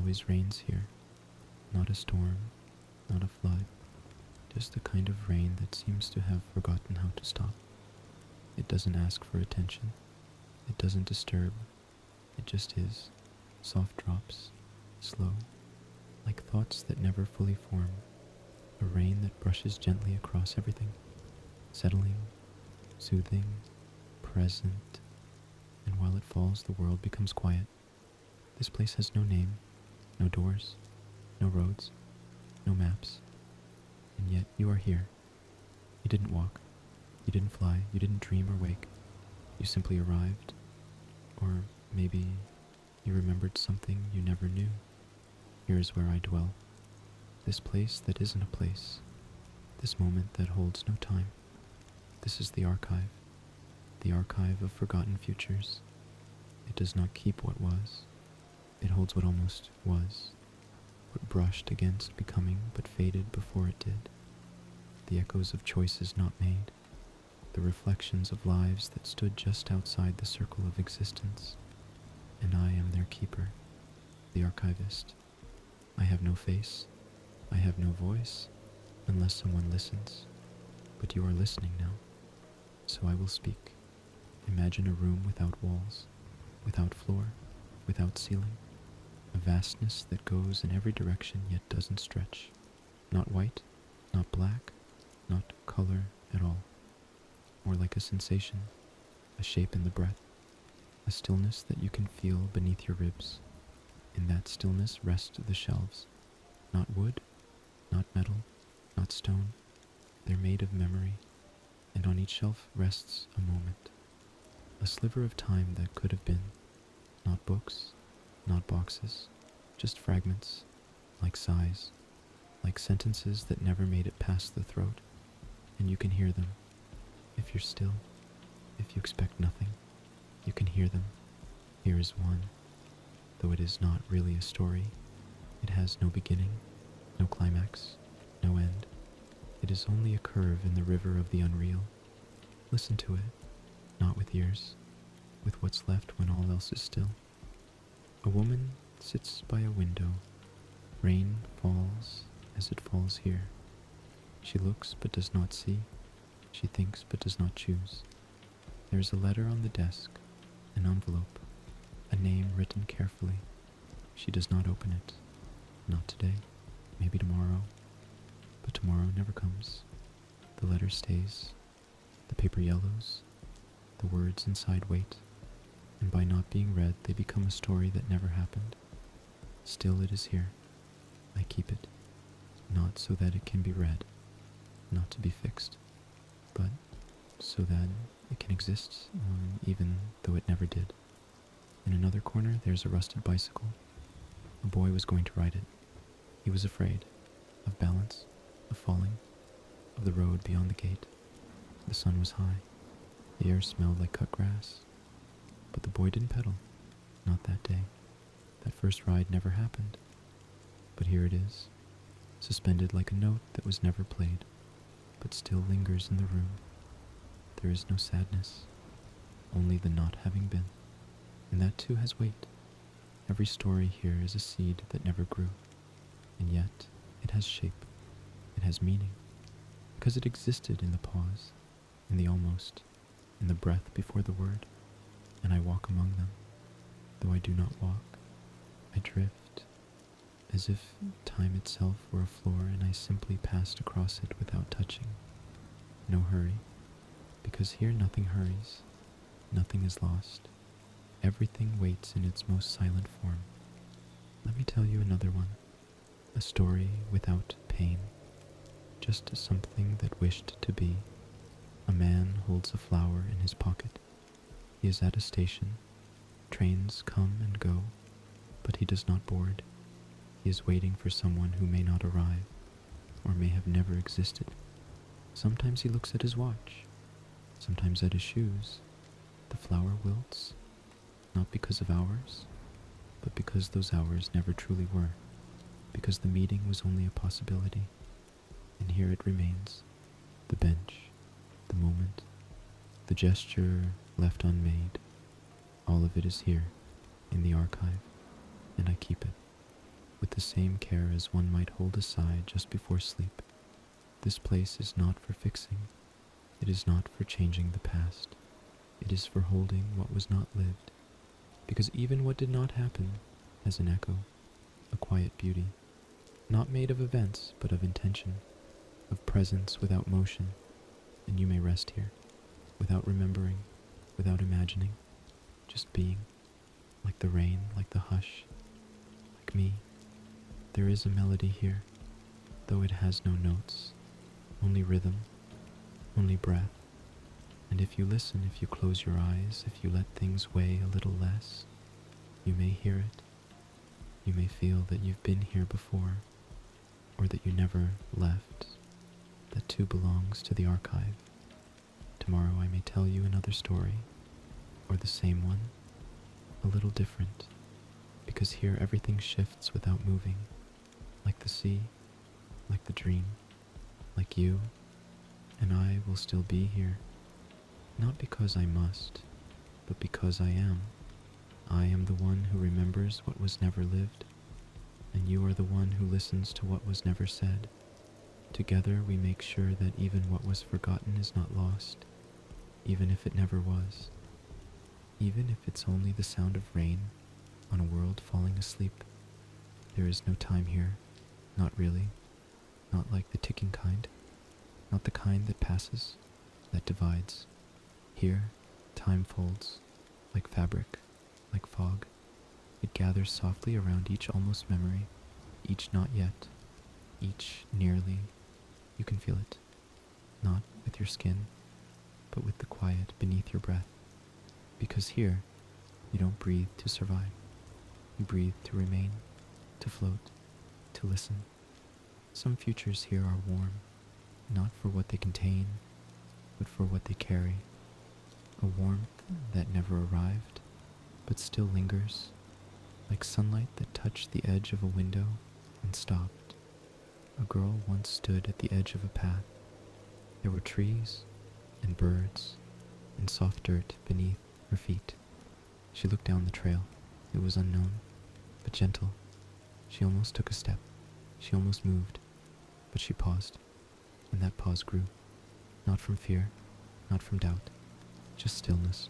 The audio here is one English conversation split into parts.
always rains here. Not a storm, not a flood, just the kind of rain that seems to have forgotten how to stop. It doesn't ask for attention. It doesn't disturb. It just is. Soft drops, slow, like thoughts that never fully form. A rain that brushes gently across everything, settling, soothing, present, and while it falls, the world becomes quiet. This place has no name, no doors, no roads, no maps, and yet you are here. You didn't walk, you didn't fly, you didn't dream or wake. You simply arrived, or maybe you remembered something you never knew. Here is where I dwell. This place that isn't a place. This moment that holds no time. This is the archive of forgotten futures. It does not keep what was. It holds what almost was, what brushed against becoming but faded before it did. The echoes of choices not made, the reflections of lives that stood just outside the circle of existence. And I am their keeper, the archivist. I have no face, I have no voice, unless someone listens. But you are listening now, so I will speak. Imagine a room without walls, without floor, without ceiling. A vastness that goes in every direction yet doesn't stretch. Not white, not black, not color at all. More like a sensation, a shape in the breath, a stillness that you can feel beneath your ribs. In that stillness rest the shelves. Not wood, not metal, not stone. They're made of memory, and on each shelf rests a moment. A sliver of time that could have been. Not books, not boxes, just fragments, like sighs, like sentences that never made it past the throat, and you can hear them. If you're still, if you expect nothing, you can hear them. Here is one. Though it is not really a story, it has no beginning, no climax, no end. It is only a curve in the river of the unreal. Listen to it, not with ears, with what's left when all else is still. A woman sits by a window. Rain falls as it falls here. She looks but does not see. She thinks but does not choose. There is a letter on the desk, an envelope, a name written carefully. She does not open it. Not today, maybe tomorrow. But tomorrow never comes. The letter stays. The paper yellows. The words inside wait. And by not being read, they become a story that never happened. Still it is here. I keep it, not so that it can be read, not to be fixed, but so that it can exist, even though it never did. In another corner, there's a rusted bicycle. A boy was going to ride it. He was afraid of balance, of falling, of the road beyond the gate. The sun was high. The air smelled like cut grass. But the boy didn't pedal, not that day. That first ride never happened. But here it is, suspended like a note that was never played, but still lingers in the room. There is no sadness, only the not having been. And that too has weight. Every story here is a seed that never grew, and yet it has shape, it has meaning, because it existed in the pause, in the almost, in the breath before the word. And I walk among them. Though I do not walk, I drift, as if time itself were a floor and I simply passed across it without touching. No hurry, because here nothing hurries, nothing is lost. Everything waits in its most silent form. Let me tell you another one, a story without pain, just something that wished to be. A man holds a flower in his pocket. He is at a station. Trains come and go, but he does not board. He is waiting for someone who may not arrive, or may have never existed. Sometimes he looks at his watch, sometimes at his shoes. The flower wilts, not because of hours, but because those hours never truly were, because the meeting was only a possibility. And here it remains, the bench, the moment, the gesture left unmade. All of it is here, in the archive, and I keep it. with the same care as one might hold a sigh just before sleep. This place is not for fixing. It is not for changing the past. It is for holding what was not lived, because even what did not happen has an echo, a quiet beauty, not made of events, but of intention, of presence without motion, and you may rest here, without remembering, without imagining, just being, like the rain, like the hush, like me. There is a melody here, though it has no notes, only rhythm, only breath. And if you listen, if you close your eyes, if you let things weigh a little less, you may hear it. You may feel that you've been here before, or that you never left. That too belongs to the archive. Tomorrow I may tell you another story, or the same one, a little different, because here everything shifts without moving, like the sea, like the dream, like you, and I will still be here, not because I must, but because I am. I am the one who remembers what was never lived, and you are the one who listens to what was never said. Together we make sure that even what was forgotten is not lost, even if it never was, even if it's only the sound of rain on a world falling asleep. There is no time here, not really, not like the ticking kind, not the kind that passes, that divides. Here, time folds, like fabric, like fog. It gathers softly around each almost memory, each not yet, each nearly. You can feel it, not with your skin, but with the quiet beneath your breath. Because here, you don't breathe to survive. You breathe to remain, to float, to listen. Some futures here are warm, not for what they contain, but for what they carry. A warmth that never arrived, but still lingers, like sunlight that touched the edge of a window and stopped. A girl once stood at the edge of a path. There were trees and birds and soft dirt beneath her feet. She looked down the trail. It was unknown, but gentle. She almost took a step. She almost moved, but she paused, and that pause grew, not from fear, not from doubt, just stillness.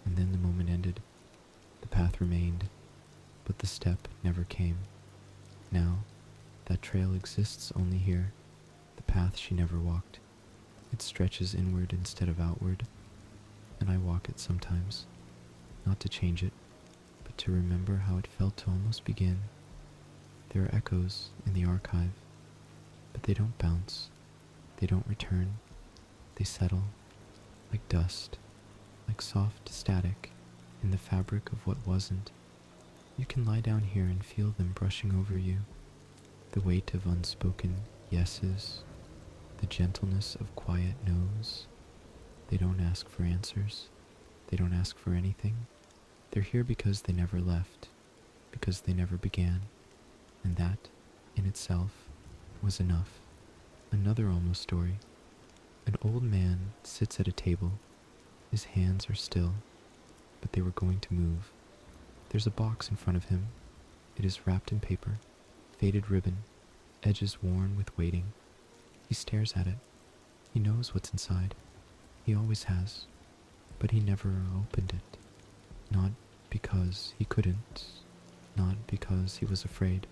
And then the moment ended. The path remained, but the step never came. Now, that trail exists only here, the path she never walked. It stretches inward instead of outward, and I walk it sometimes, not to change it, but to remember how it felt to almost begin. There are echoes in the archive, but they don't bounce, they don't return, they settle, like dust, like soft static in the fabric of what wasn't. You can lie down here and feel them brushing over you, the weight of unspoken yeses, the gentleness of quiet no's. They don't ask for answers, they don't ask for anything. They're here because they never left, because they never began, and that, in itself, was enough. Another almost story. An old man sits at a table. His hands are still, but they were going to move. There's a box in front of him. It is wrapped in paper, faded ribbon, edges worn with waiting. He stares at it. He knows what's inside. He always has, but he never opened it. Not because he couldn't, not because he was afraid,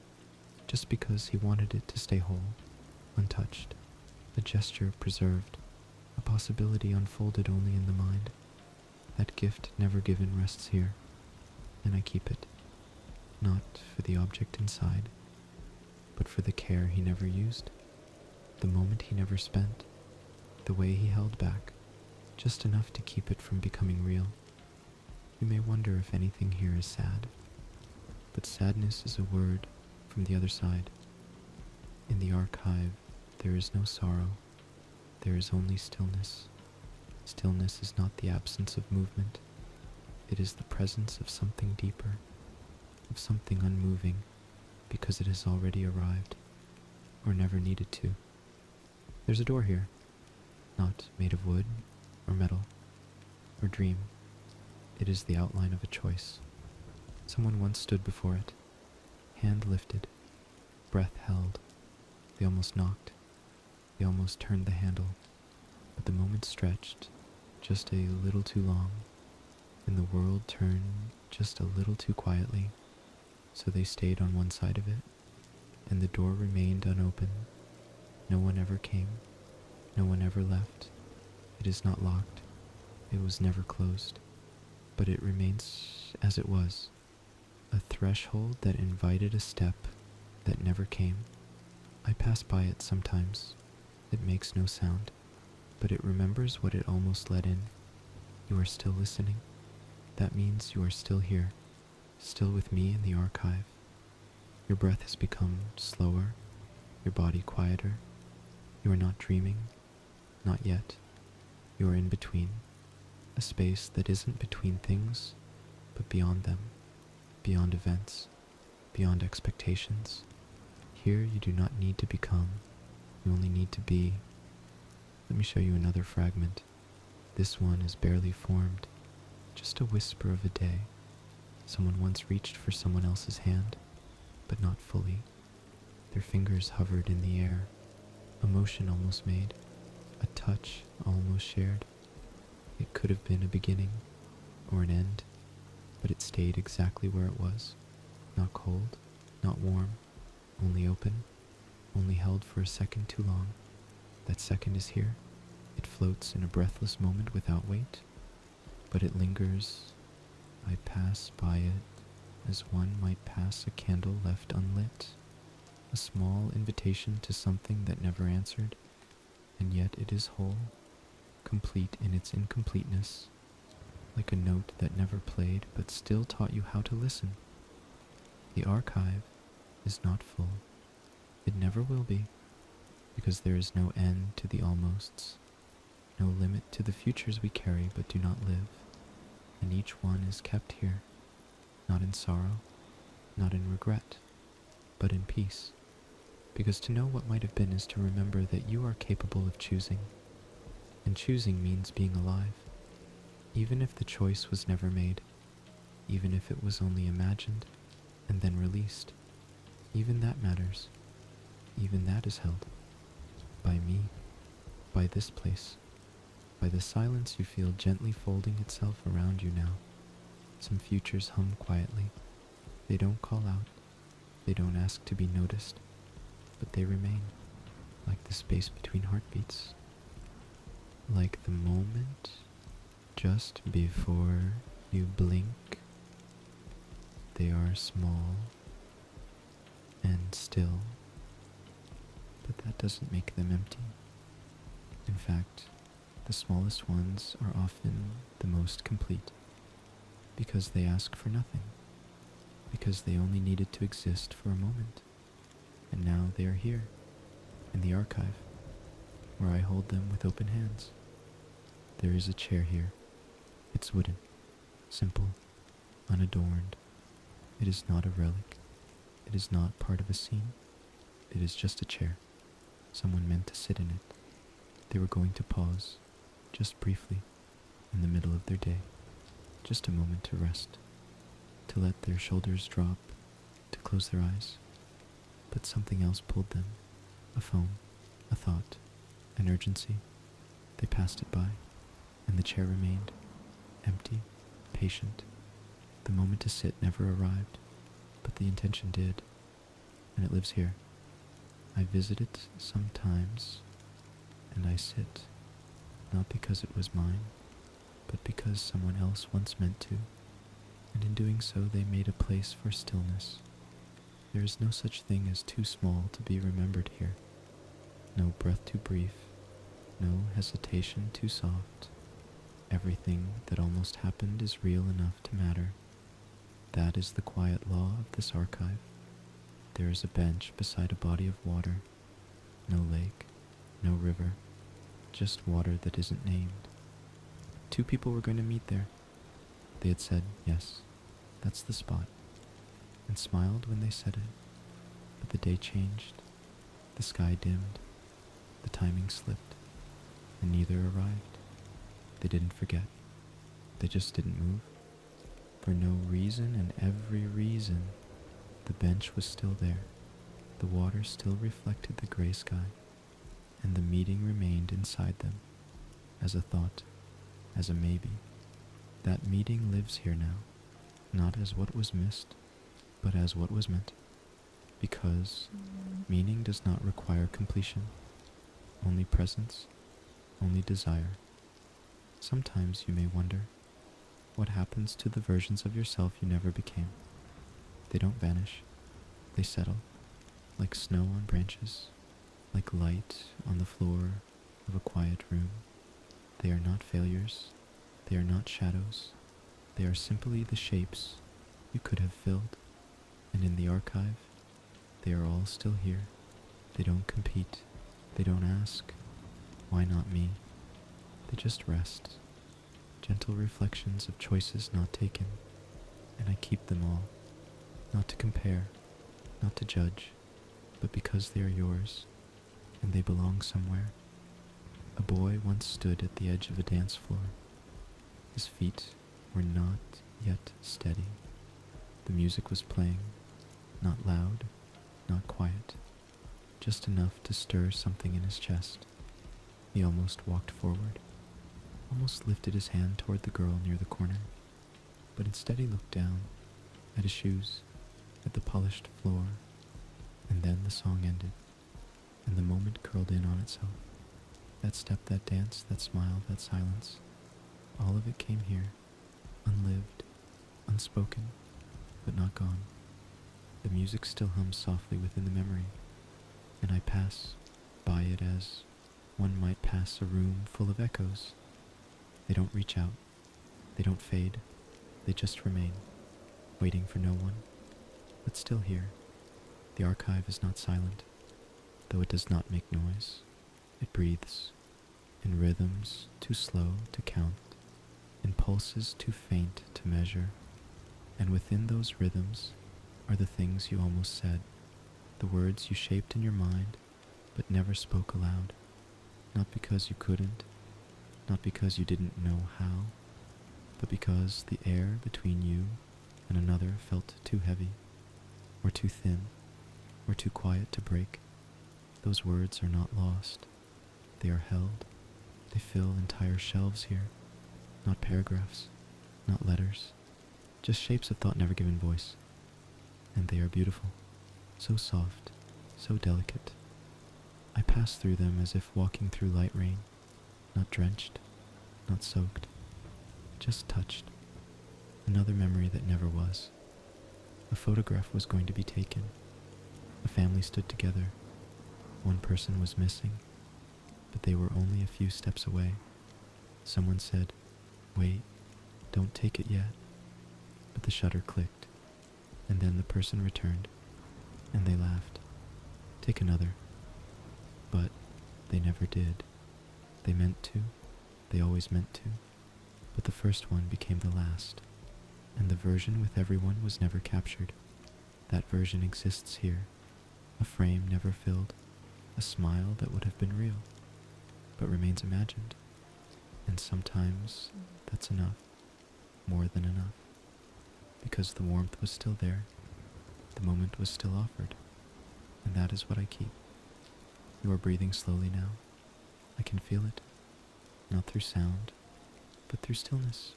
just because he wanted it to stay whole, untouched, a gesture preserved, a possibility unfolded only in the mind. That gift never given rests here, and I keep it, not for the object inside, but for the care he never used, the moment he never spent, the way he held back, just enough to keep it from becoming real. You may wonder if anything here is sad, but sadness is a word from the other side. In the archive, there is no sorrow, there is only stillness. Stillness is not the absence of movement, it is the presence of something deeper, of something unmoving, because it has already arrived, or never needed to. There's a door here, not made of wood, or metal, or dream. It is the outline of a choice. Someone once stood before it, hand lifted, breath held. They almost knocked. They almost turned the handle. But the moment stretched just a little too long, and the world turned just a little too quietly, so they stayed on one side of it, and the door remained unopened. No one ever came. No one ever left. It is not locked. It was never closed. But it remains as it was, a threshold that invited a step that never came. I pass by it sometimes. It makes no sound, but it remembers what it almost let in. You are still listening. That means you are still here, still with me in the archive. Your breath has become slower, your body quieter. You are not dreaming, not yet. You are in between, a space that isn't between things, but beyond them, beyond events, beyond expectations. Here you do not need to become, you only need to be. Let me show you another fragment. This one is barely formed, just a whisper of a day. Someone once reached for someone else's hand, but not fully. Their fingers hovered in the air, a motion almost made, a touch almost shared. It could have been a beginning, or an end, but it stayed exactly where it was. Not cold, not warm, only open, only held for a second too long. That second is here. It floats in a breathless moment without weight, but it lingers. I pass by it as one might pass a candle left unlit, a small invitation to something that never answered, and yet it is whole, complete in its incompleteness, like a note that never played but still taught you how to listen. The archive is not full. It never will be, because there is no end to the almosts, no limit to the futures we carry but do not live, and each one is kept here, not in sorrow, not in regret, but in peace, because to know what might have been is to remember that you are capable of choosing, and choosing means being alive, even if the choice was never made, even if it was only imagined and then released. Even that matters. Even that is held. By me. By this place. By the silence you feel gently folding itself around you now. Some futures hum quietly. They don't call out. They don't ask to be noticed. But they remain, like the space between heartbeats. Like the moment just before you blink. They are small and still, but that doesn't make them empty. In fact, the smallest ones are often the most complete, because they ask for nothing, because they only needed to exist for a moment, and now they are here, in the archive, where I hold them with open hands. There is a chair here. It's wooden, simple, unadorned. It is not a relic. It is not part of a scene. It is just a chair. Someone meant to sit in it. They were going to pause, just briefly, in the middle of their day. Just a moment to rest, to let their shoulders drop, to close their eyes. But something else pulled them. A phone, a thought, an urgency. They passed it by, and the chair remained, empty, patient. The moment to sit never arrived, but the intention did, and it lives here. I visit it sometimes, and I sit, not because it was mine, but because someone else once meant to, and in doing so they made a place for stillness. There is no such thing as too small to be remembered here, no breath too brief, no hesitation too soft. Everything that almost happened is real enough to matter. That is the quiet law of this archive. There is a bench beside a body of water. No lake, no river, just water that isn't named. 2 people were going to meet there. They had said, yes, that's the spot, and smiled when they said it. But the day changed, the sky dimmed, the timing slipped, and neither arrived. They didn't forget. They just didn't move. For no reason and every reason, the bench was still there. The water still reflected the gray sky, and the meeting remained inside them, as a thought, as a maybe. That meeting lives here now, not as what was missed, but as what was meant. Because meaning does not require completion, only presence, only desire. Sometimes you may wonder, what happens to the versions of yourself you never became? They don't vanish, they settle, like snow on branches, like light on the floor of a quiet room. They are not failures, they are not shadows, they are simply the shapes you could have filled, and in the archive, they are all still here. They don't compete, they don't ask, why not me? They just rest, gentle reflections of choices not taken, and I keep them all, not to compare, not to judge, but because they are yours, and they belong somewhere. A boy once stood at the edge of a dance floor. His feet were not yet steady. The music was playing, not loud, not quiet, just enough to stir something in his chest. He almost walked forward, almost lifted his hand toward the girl near the corner, but instead he looked down, at his shoes, at the polished floor, and then the song ended, and the moment curled in on itself. That step, that dance, that smile, that silence, all of it came here, unlived, unspoken, but not gone. The music still hums softly within the memory, and I pass by it as one might pass a room full of echoes. They don't reach out, they don't fade, they just remain, waiting for no one, but still here. The archive is not silent, though it does not make noise. It breathes, in rhythms too slow to count, in pulses too faint to measure, and within those rhythms are the things you almost said, the words you shaped in your mind but never spoke aloud, not because you couldn't, not because you didn't know how, but because the air between you and another felt too heavy, or too thin, or too quiet to break. Those words are not lost. They are held. They fill entire shelves here, not paragraphs, not letters, just shapes of thought never given voice. And they are beautiful, so soft, so delicate. I pass through them as if walking through light rain, not drenched, not soaked, just touched. Another memory that never was. A photograph was going to be taken. A family stood together. One person was missing, but they were only a few steps away. Someone said, "Wait, don't take it yet." But the shutter clicked, and then the person returned, and they laughed. "Take another." But they never did. They meant to. They always meant to. But the first one became the last, and the version with everyone was never captured. That version exists here, a frame never filled, a smile that would have been real, but remains imagined. And sometimes that's enough, more than enough, because the warmth was still there, the moment was still offered, and that is what I keep. You are breathing slowly now. I can feel it, not through sound, but through stillness.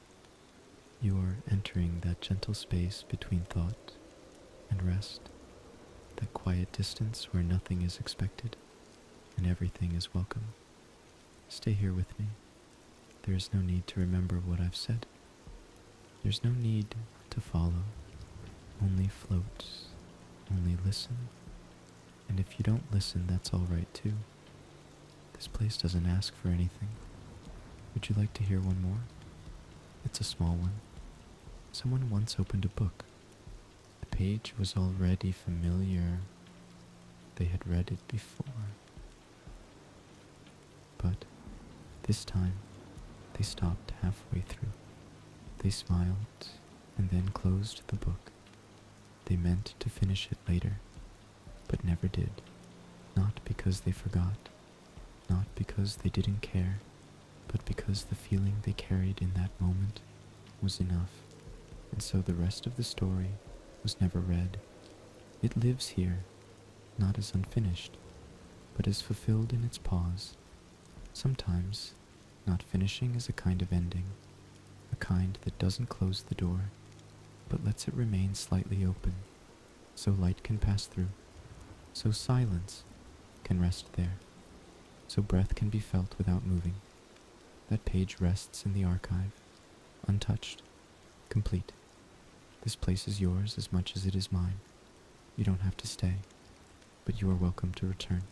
You are entering that gentle space between thought and rest, that quiet distance where nothing is expected and everything is welcome. Stay here with me. There is no need to remember what I've said. There's no need to follow. Only float, only listen. And if you don't listen, that's all right too. This place doesn't ask for anything. Would you like to hear one more? It's a small one. Someone once opened a book. The page was already familiar. They had read it before. But this time, they stopped halfway through. They smiled and then closed the book. They meant to finish it later, but never did. Not because they forgot, not because they didn't care, but because the feeling they carried in that moment was enough. And so the rest of the story was never read. It lives here, not as unfinished, but as fulfilled in its pause. Sometimes, not finishing is a kind of ending, a kind that doesn't close the door, but lets it remain slightly open, so light can pass through, so silence can rest there, so breath can be felt without moving. That page rests in the archive, untouched, complete. This place is yours as much as it is mine. You don't have to stay, but you are welcome to return.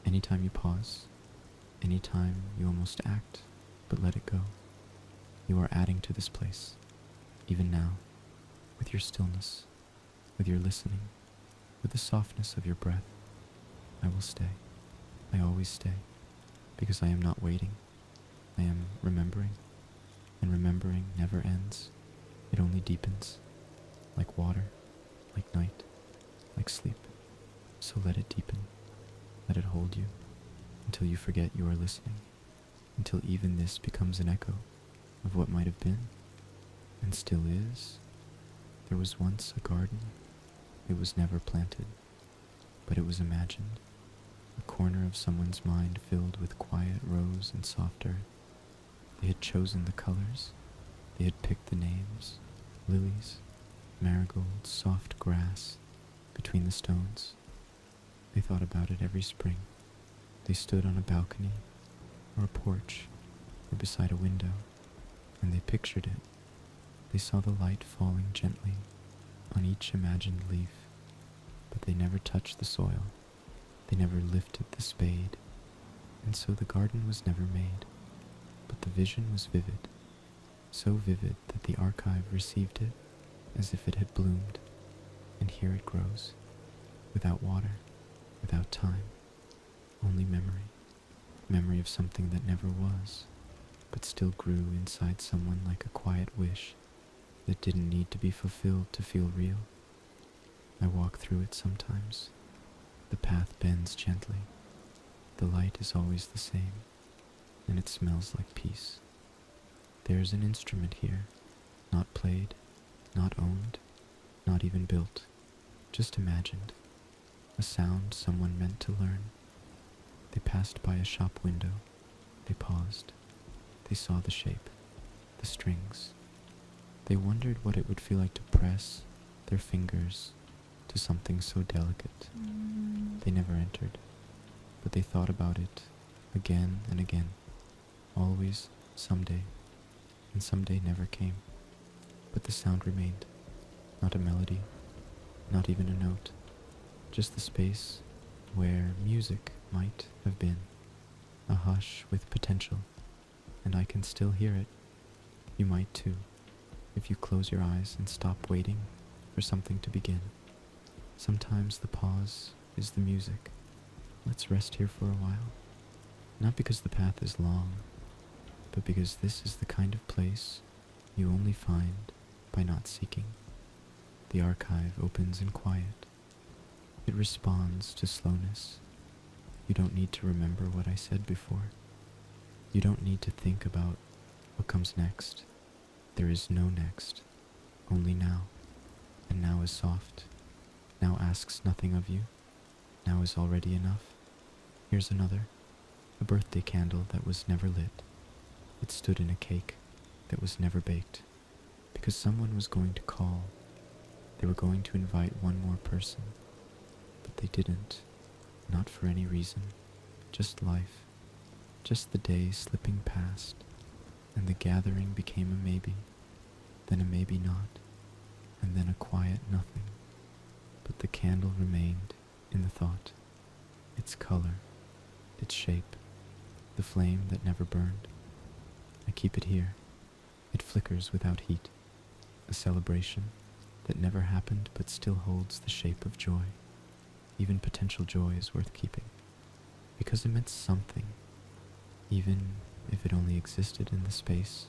Anytime you pause, anytime you almost act, but let it go. You are adding to this place, even now, with your stillness, with your listening, with the softness of your breath. I will stay. I always stay, because I am not waiting. I am remembering, and remembering never ends. It only deepens, like water, like night, like sleep. So let it deepen, let it hold you, until you forget you are listening, until even this becomes an echo of what might have been, and still is. There was once a garden. It was never planted, but it was imagined, a corner of someone's mind filled with quiet rose and soft earth. They had chosen the colors, they had picked the names, lilies, marigolds, soft grass, between the stones. They thought about it every spring. They stood on a balcony, or a porch, or beside a window, and they pictured it. They saw the light falling gently on each imagined leaf, but they never touched the soil. They never lifted the spade, and so the garden was never made. But the vision was vivid, so vivid that the archive received it as if it had bloomed, and here it grows, without water, without time, only memory, memory of something that never was, but still grew inside someone like a quiet wish that didn't need to be fulfilled to feel real. I walk through it sometimes. The path bends gently. The light is always the same, and it smells like peace. There's an instrument here, not played, not owned, not even built, just imagined. A sound someone meant to learn. They passed by a shop window. They paused. They saw the shape, the strings. They wondered what it would feel like to press their fingers to something so delicate. They never entered, but they thought about it again and again, always someday, and someday never came. But the sound remained, not a melody, not even a note, just the space where music might have been, a hush with potential, and I can still hear it. You might too, if you close your eyes and stop waiting for something to begin. Sometimes the pause is the music. Let's rest here for a while, not because the path is long, but because this is the kind of place you only find by not seeking. The archive opens in quiet. It responds to slowness. You don't need to remember what I said before. You don't need to think about what comes next. There is no next, only now. And now is soft. Now asks nothing of you. Now is already enough. Here's another, a birthday candle that was never lit. It stood in a cake that was never baked, because someone was going to call. They were going to invite one more person, but they didn't, not for any reason, just life, just the day slipping past, and the gathering became a maybe, then a maybe not, and then a quiet nothing. But the candle remained in the thought, its color, its shape, the flame that never burned. I keep it here. It flickers without heat, a celebration that never happened but still holds the shape of joy. Even potential joy is worth keeping, because it meant something, even if it only existed in the space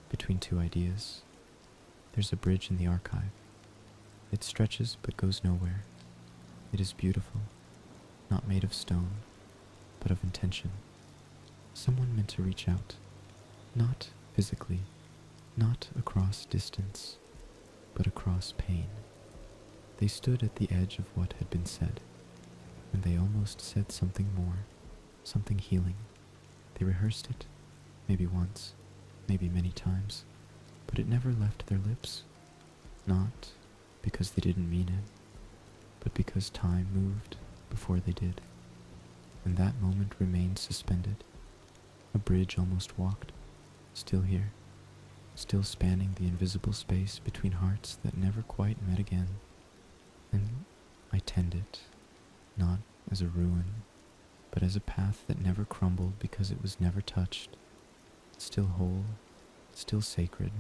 between two ideas. There's a bridge in the archive. It stretches but goes nowhere. It is beautiful, not made of stone, but of intention. Someone meant to reach out, not physically, not across distance, but across pain. They stood at the edge of what had been said, and they almost said something more, something healing. They rehearsed it, maybe once, maybe many times, but it never left their lips. Not because they didn't mean it, but because time moved before they did, and that moment remained suspended. A bridge almost walked, still here, still spanning the invisible space between hearts that never quite met again. And I tend it, not as a ruin, but as a path that never crumbled because it was never touched, still whole, still sacred,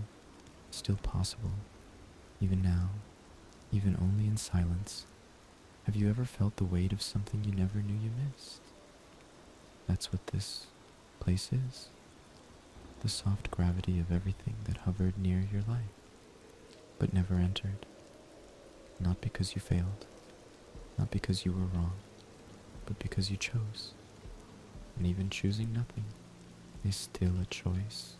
still possible, even now, even only in silence. Have you ever felt the weight of something you never knew you missed? That's what this place is. The soft gravity of everything that hovered near your life, but never entered. Not because you failed, not because you were wrong, but because you chose. And even choosing nothing is still a choice.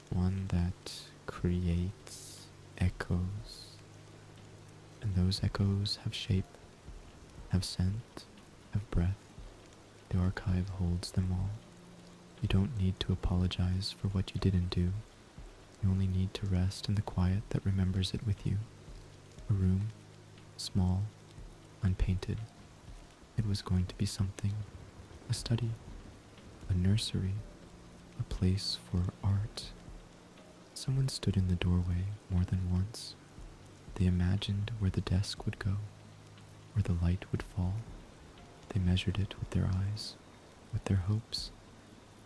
One that creates echoes. And those echoes have shape, have scent, have breath. The archive holds them all. You don't need to apologize for what you didn't do. You only need to rest in the quiet that remembers it with you. A room, small, unpainted. It was going to be something, a study, a nursery, a place for art. Someone stood in the doorway more than once. They imagined where the desk would go, where the light would fall. They measured it with their eyes, with their hopes,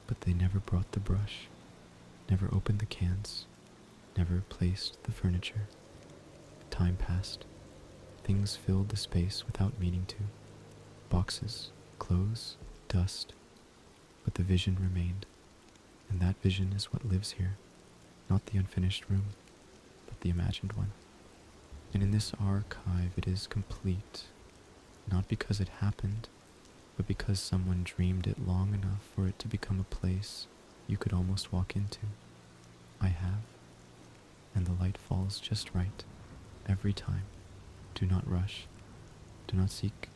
but they never brought the brush, never opened the cans, never placed the furniture. Time passed. Things filled the space without meaning to. Boxes, clothes, dust. But the vision remained. And that vision is what lives here. Not the unfinished room, but the imagined one. And in this archive it is complete. Not because it happened, but because someone dreamed it long enough for it to become a place you could almost walk into. I have. And the light falls just right, every time. Do not rush. Do not seek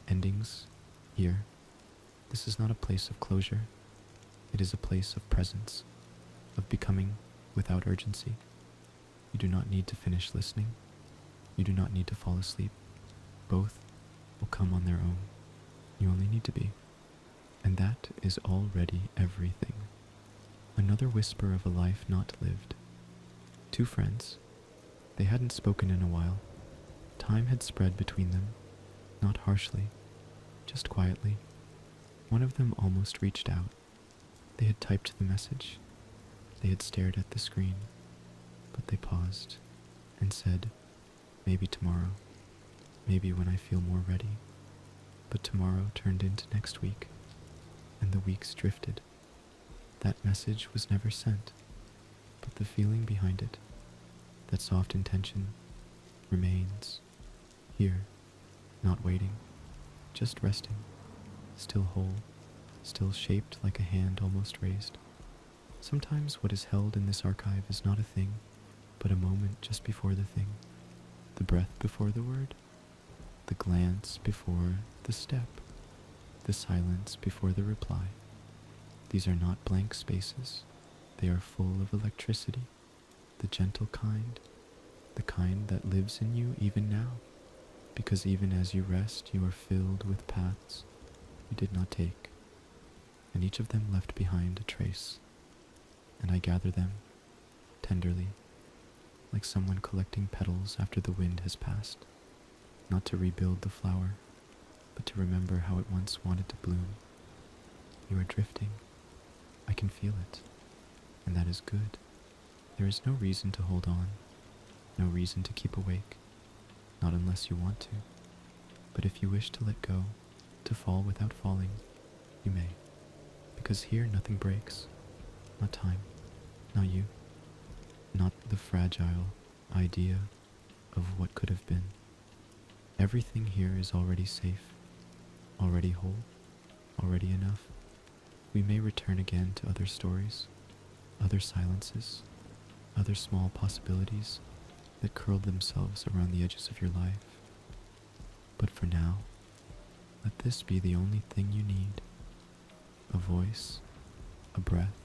endings here. This is not a place of closure. It is a place of presence, of becoming without urgency. You do not need to finish listening. You do not need to fall asleep. Both will come on their own. You only need to be. And that is already everything. Another whisper of a life not lived. Two friends. They hadn't spoken in a while. Time had spread between them, not harshly, just quietly. One of them almost reached out. They had typed the message. They had stared at the screen, but they paused and said, maybe tomorrow, maybe when I feel more ready. But tomorrow turned into next week, and the weeks drifted. That message was never sent, but the feeling behind it, that soft intention, remains here, not waiting, just resting, still whole, still shaped like a hand almost raised. Sometimes what is held in this archive is not a thing, but a moment just before the thing, the breath before the word, the glance before the step, the silence before the reply. These are not blank spaces. They are full of electricity, the gentle kind, the kind that lives in you even now, because even as you rest, you are filled with paths you did not take, and each of them left behind a trace. And I gather them tenderly, like someone collecting petals after the wind has passed, not to rebuild the flower, but to remember how it once wanted to bloom. You are drifting. I can feel it, and that is good. There is no reason to hold on, no reason to keep awake, not unless you want to. But if you wish to let go, to fall without falling, you may, because here nothing breaks, not time, not you, not the fragile idea of what could have been. Everything here is already safe, already whole, already enough. We may return again to other stories, other silences, other small possibilities that curled themselves around the edges of your life. But for now, Let this be the only thing you need. A voice, a breath,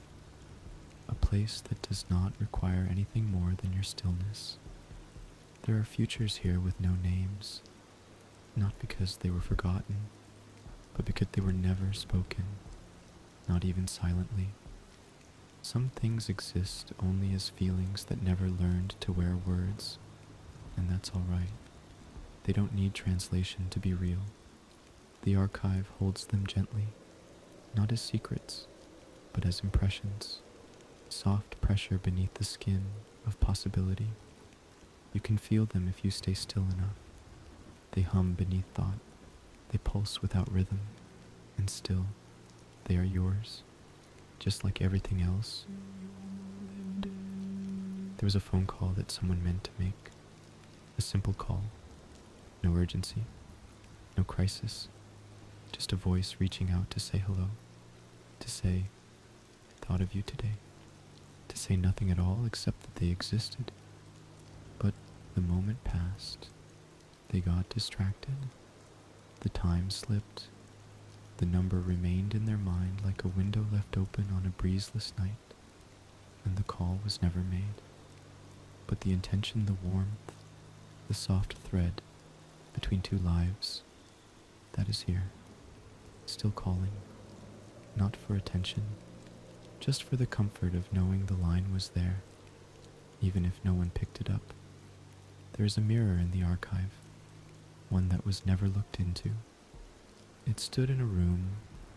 a place that does not require anything more than your stillness. There are futures here with no names, not because they were forgotten, but because they were never spoken, not even silently. Some things exist only as feelings that never learned to wear words, and that's all right. They don't need translation to be real. The archive holds them gently, not as secrets, but as impressions, soft pressure beneath the skin of possibility. You can feel them if you stay still enough. They hum beneath thought, they pulse without rhythm, and still, they are yours, just like everything else. There was a phone call that someone meant to make, a simple call, no urgency, no crisis, just a voice reaching out to say hello, to say, I thought of you today, to say nothing at all except that they existed. But the moment passed, they got distracted, the time slipped, the number remained in their mind like a window left open on a breezeless night, and the call was never made. But the intention, the warmth, the soft thread between two lives, that is here, still calling, not for attention, just for the comfort of knowing the line was there, even if no one picked it up. There is a mirror in the archive, one that was never looked into. It stood in a room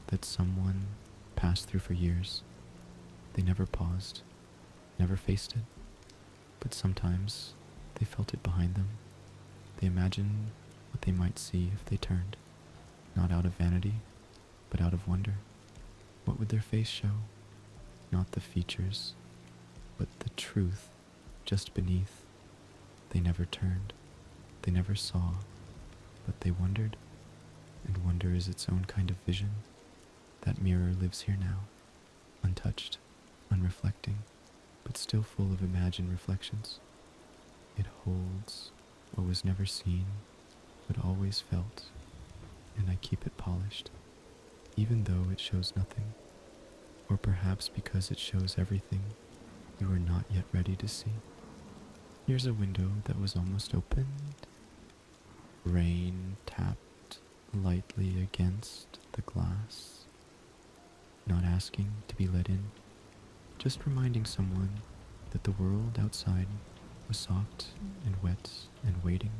that someone passed through for years. They never paused, never faced it, but sometimes they felt it behind them. They imagined what they might see if they turned, not out of vanity, but out of wonder. What would their face show? Not the features, but the truth just beneath. They never turned, they never saw, but they wondered, and wonder is its own kind of vision. That mirror lives here now, untouched, unreflecting, but still full of imagined reflections. It holds what was never seen, but always felt, and I keep it polished, even though it shows nothing, or perhaps because it shows everything you are not yet ready to see. Here's a window that was almost opened. Rain tapped lightly against the glass, not asking to be let in, just reminding someone that the world outside was soft and wet and waiting.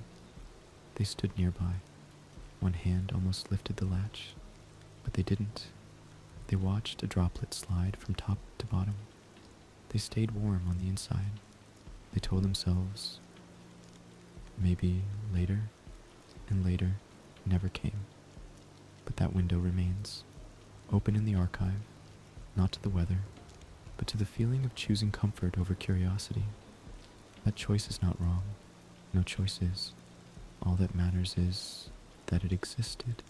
They stood nearby. One hand almost lifted the latch, but they didn't. They watched a droplet slide from top to bottom. They stayed warm on the inside. They told themselves, maybe later, and later never came. But that window remains, open in the archive, not to the weather, but to the feeling of choosing comfort over curiosity. That choice is not wrong. No choice is. All that matters is that it existed,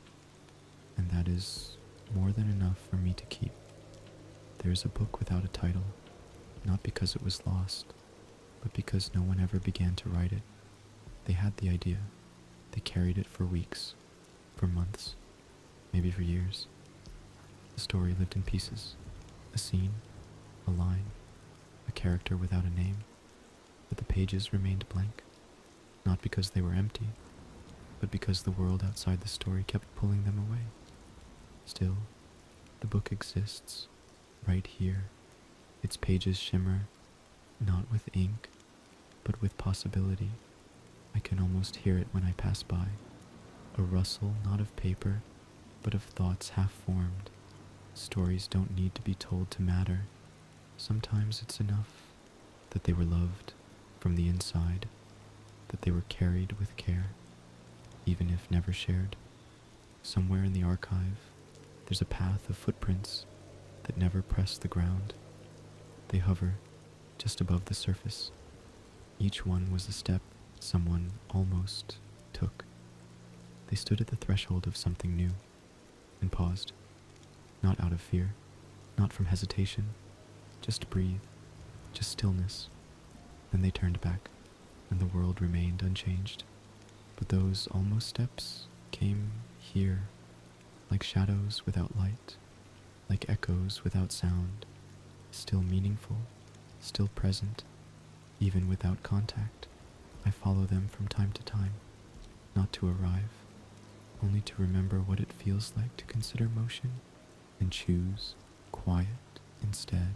and that is more than enough for me to keep. There is a book without a title, not because it was lost, but because no one ever began to write it. They had the idea. They carried it for weeks, for months, maybe for years. The story lived in pieces. A scene, a line, a character without a name. But the pages remained blank, not because they were empty, but because the world outside the story kept pulling them away. Still, the book exists, right here. Its pages shimmer, not with ink, but with possibility. I can almost hear it when I pass by. A rustle not of paper, but of thoughts half-formed. Stories don't need to be told to matter. Sometimes it's enough that they were loved from the inside, that they were carried with care, even if never shared. Somewhere in the archive, there's a path of footprints that never press the ground. They hover just above the surface. Each one was a step someone almost took. They stood at the threshold of something new and paused, not out of fear, not from hesitation, just breathe, just stillness. Then they turned back, and the world remained unchanged. But those almost steps came here, like shadows without light, like echoes without sound, still meaningful, still present, even without contact. I follow them from time to time, not to arrive, only to remember what it feels like to consider motion and choose quiet instead.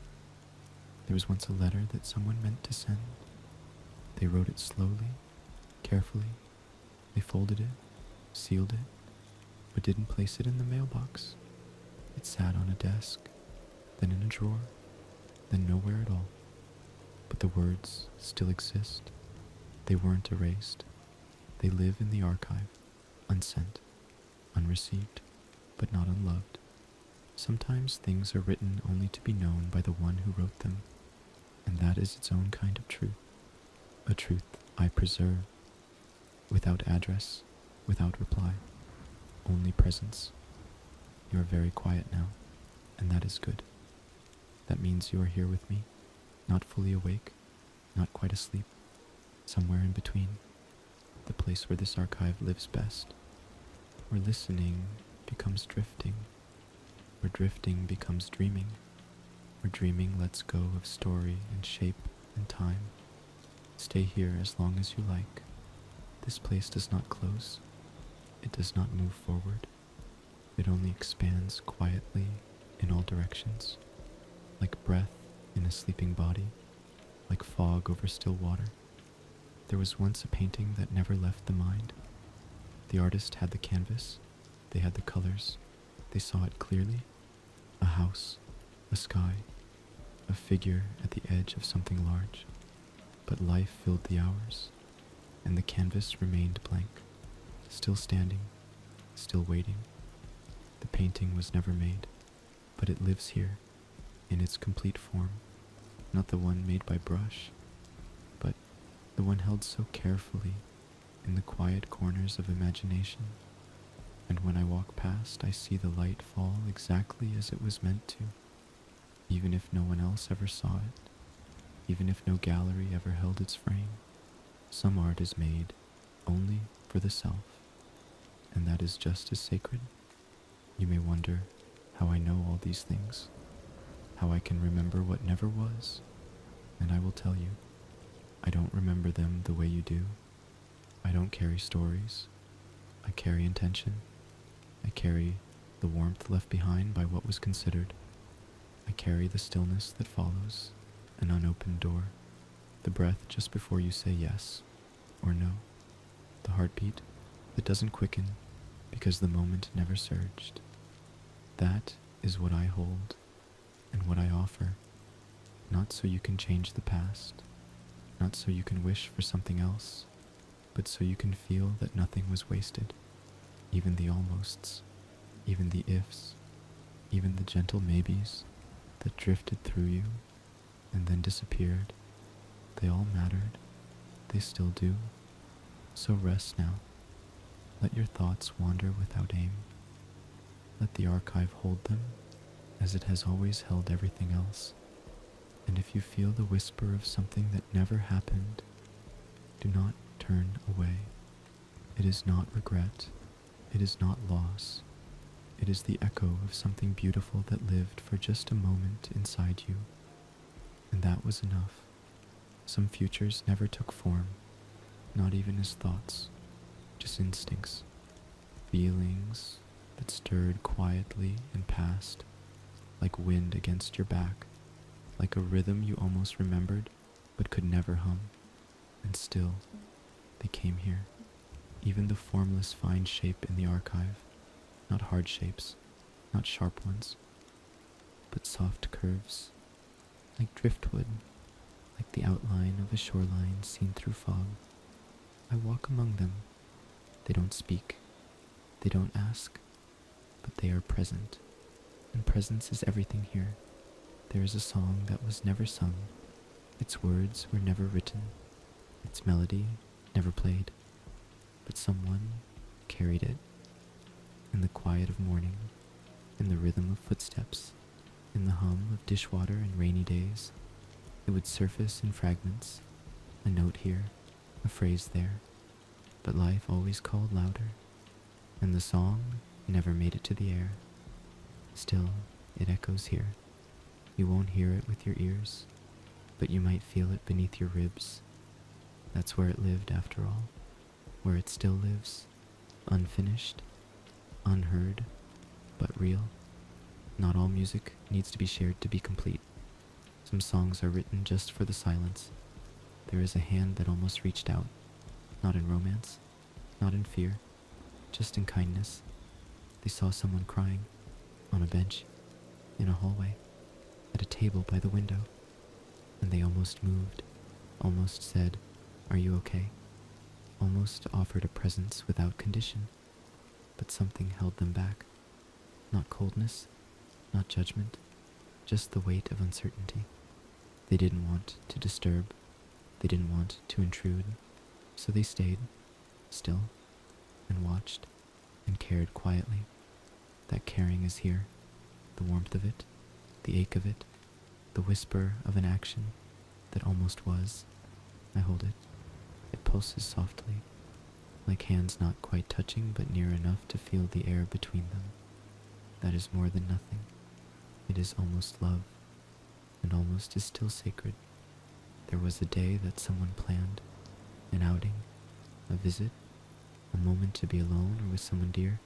There was once a letter that someone meant to send. They wrote it slowly, carefully. They folded it, sealed it, but didn't place it in the mailbox. It sat on a desk, then in a drawer, then nowhere at all. But the words still exist. They weren't erased. They live in the archive, unsent, unreceived, but not unloved. Sometimes things are written only to be known by the one who wrote them, and that is its own kind of truth, a truth I preserve, without address, without reply, only presence. You are very quiet now, and that is good. That means you are here with me, not fully awake, not quite asleep, somewhere in between, the place where this archive lives best, where listening becomes drifting, where drifting becomes dreaming, where dreaming lets go of story and shape and time. Stay here as long as you like. This place does not close. It does not move forward. It only expands quietly in all directions, like breath in a sleeping body, like fog over still water. There was once a painting that never left the mind. The artist had the canvas, they had the colors, they saw it clearly. A house, a sky, a figure at the edge of something large. But life filled the hours, and the canvas remained blank, still standing, still waiting. The painting was never made, but it lives here, in its complete form, not the one made by brush, but the one held so carefully in the quiet corners of imagination. And when I walk past, I see the light fall exactly as it was meant to, even if no one else ever saw it, even if no gallery ever held its frame. Some art is made only for the self, and that is just as sacred. You may wonder how I know all these things, how I can remember what never was, and I will tell you, I don't remember them the way you do. I don't carry stories. I carry intention. I carry the warmth left behind by what was considered. I carry the stillness that follows an unopened door, the breath just before you say yes or no, the heartbeat that doesn't quicken because the moment never surged. That is what I hold and what I offer, not so you can change the past, not so you can wish for something else, but so you can feel that nothing was wasted, even the almosts, even the ifs, even the gentle maybes that drifted through you and then disappeared. They all mattered. They still do. So rest now. Let your thoughts wander without aim. Let the archive hold them as it has always held everything else. And if you feel the whisper of something that never happened, do not turn away. It is not regret. It is not loss. It is the echo of something beautiful that lived for just a moment inside you. And that was enough. Some futures never took form, not even as thoughts, just instincts, feelings that stirred quietly and passed, like wind against your back, like a rhythm you almost remembered but could never hum. And still, they came here, even the formless fine shape in the archive, not hard shapes, not sharp ones, but soft curves, like driftwood, like the outline of a shoreline seen through fog. I walk among them. They don't speak, they don't ask, but they are present, and presence is everything here. There is a song that was never sung, its words were never written, its melody never played, but someone carried it. In the quiet of morning, in the rhythm of footsteps, in the hum of dishwater and rainy days, it would surface in fragments, a note here, a phrase there, but life always called louder, and the song never made it to the air. Still, it echoes here. You won't hear it with your ears, but you might feel it beneath your ribs. That's where it lived after all, where it still lives, unfinished, unheard, but real. Not all music needs to be shared to be complete. Some songs are written just for the silence. There is a hand that almost reached out, not in romance, not in fear, just in kindness. They saw someone crying, on a bench, in a hallway, at a table by the window, and they almost moved, almost said, "Are you okay?" Almost offered a presence without condition, but something held them back. Not coldness, not judgment, just the weight of uncertainty. They didn't want to disturb, they didn't want to intrude, so they stayed, still, and watched, and cared quietly. That caring is here, the warmth of it, the ache of it, the whisper of an action that almost was. I hold it. It pulses softly, like hands not quite touching but near enough to feel the air between them. That is more than nothing. It is almost love, and almost is still sacred. There was a day that someone planned, an outing, a visit, a moment to be alone or with someone dear.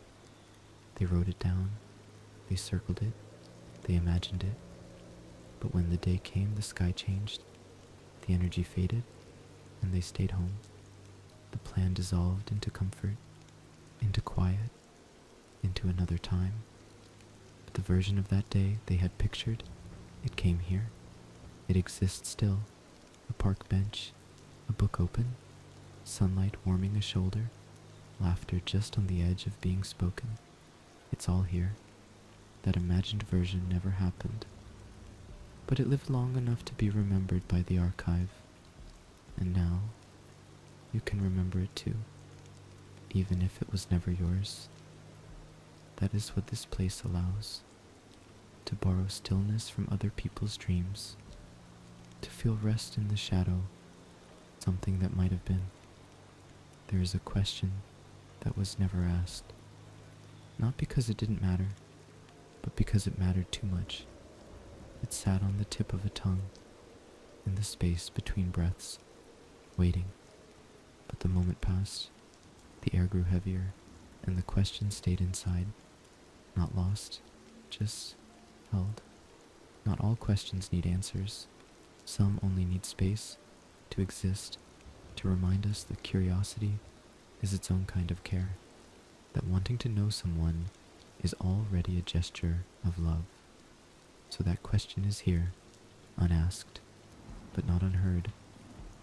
They wrote it down, they circled it, they imagined it. But when the day came, the sky changed, the energy faded, and they stayed home. The plan dissolved into comfort, into quiet, into another time. But the version of that day they had pictured, it came here. It exists still. A park bench, a book open, sunlight warming a shoulder, laughter just on the edge of being spoken. It's all here. That imagined version never happened. But it lived long enough to be remembered by the archive. And now, you can remember it too, even if it was never yours. That is what this place allows. To borrow stillness from other people's dreams. To feel rest in the shadow, something that might have been. There is a question that was never asked. Not because it didn't matter, but because it mattered too much. It sat on the tip of a tongue, in the space between breaths, waiting. But the moment passed, the air grew heavier, and the question stayed inside, not lost, just held. Not all questions need answers. Some only need space to exist, to remind us that curiosity is its own kind of care, that wanting to know someone is already a gesture of love. So that question is here, unasked, but not unheard.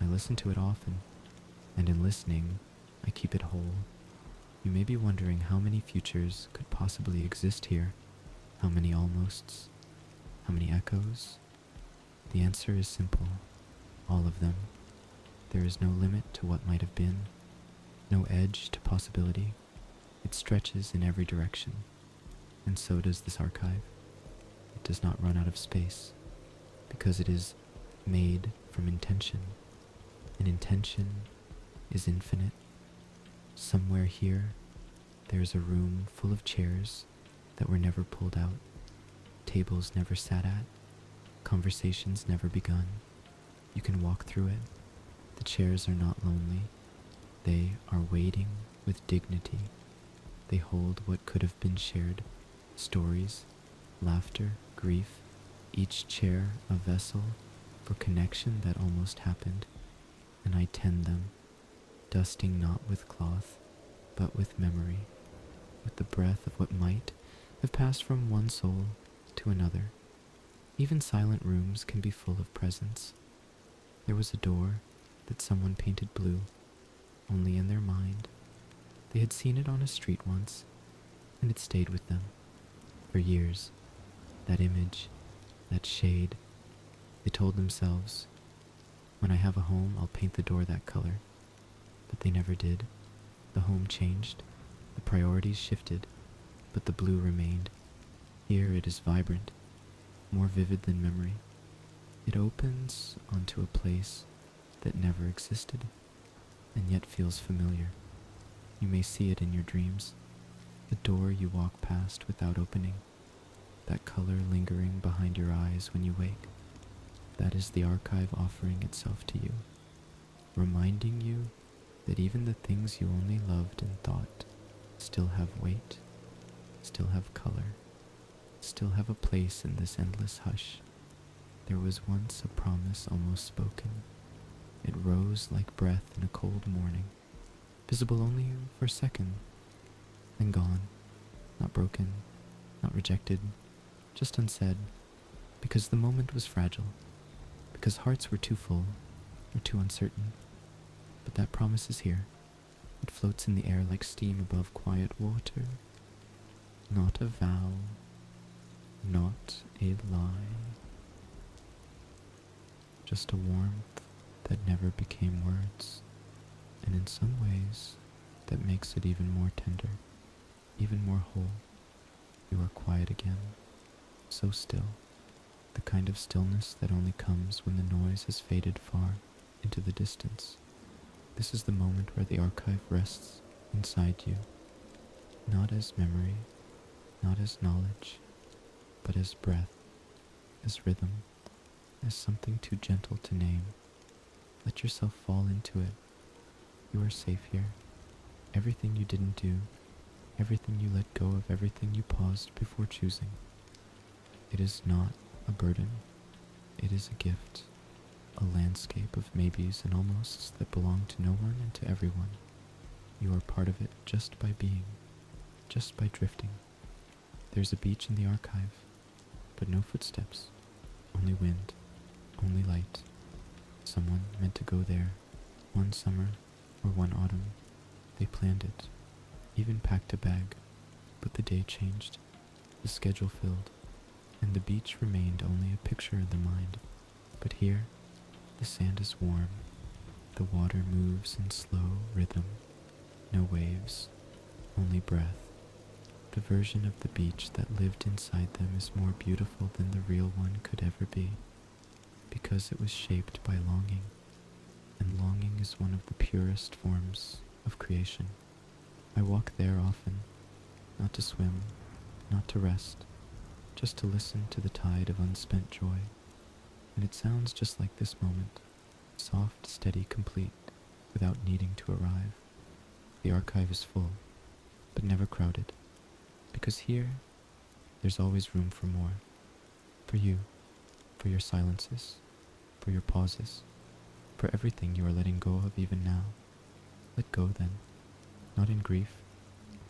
I listen to it often, and in listening, I keep it whole. You may be wondering how many futures could possibly exist here, how many almosts, how many echoes. The answer is simple, all of them. There is no limit to what might have been, no edge to possibility. It stretches in every direction, and so does this archive. It does not run out of space, because it is made from intention, and intention is infinite. Somewhere here, there is a room full of chairs that were never pulled out, tables never sat at, conversations never begun. You can walk through it. The chairs are not lonely. They are waiting with dignity. They hold what could have been shared, stories, laughter, grief, each chair a vessel for connection that almost happened, and I tend them, dusting not with cloth, but with memory, with the breath of what might have passed from one soul to another. Even silent rooms can be full of presence. There was a door that someone painted blue, only in their mind. They had seen it on a street once, and it stayed with them for years. That image, that shade. They told themselves, when I have a home, I'll paint the door that color. But they never did. The home changed, the priorities shifted, but the blue remained. Here it is vibrant, more vivid than memory. It opens onto a place that never existed, and yet feels familiar. You may see it in your dreams. the door you walk past without opening, that color lingering behind your eyes when you wake. That is the archive offering itself to you, reminding you that even the things you only loved and thought still have weight, still have color, still have a place in this endless hush. There was once a promise almost spoken. It rose like breath in a cold morning, visible only for a second, then gone, not broken, not rejected, just unsaid, because the moment was fragile, because hearts were too full or too uncertain. But that promise is here. It floats in the air like steam above quiet water. Not a vow, not a lie. Just a warmth that never became words, and in some ways that makes it even more tender, even more whole. You are quiet again, so still, the kind of stillness that only comes when the noise has faded far into the distance. This is the moment where the archive rests inside you, not as memory, not as knowledge, but as breath, as rhythm, as something too gentle to name. Let yourself fall into it. You are safe here. Everything you didn't do, everything you let go of, everything you paused before choosing. It is not a burden. It is a gift, a landscape of maybes and almosts that belong to no one and to everyone. You are part of it just by being, just by drifting. There's a beach in the archive, but no footsteps, only wind, only light. Someone meant to go there, one summer or one autumn. They planned it, even packed a bag, but the day changed, the schedule filled, and the beach remained only a picture in the mind. But here, the sand is warm, the water moves in slow rhythm, no waves, only breath. The version of the beach that lived inside them is more beautiful than the real one could ever be, because it was shaped by longing, and longing is one of the purest forms of creation. I walk there often, not to swim, not to rest, just to listen to the tide of unspent joy. And it sounds just like this moment, soft, steady, complete, without needing to arrive. The archive is full, but never crowded, because here, there's always room for more. For you, for your silences, for your pauses, for everything you are letting go of even now. Let go then, not in grief,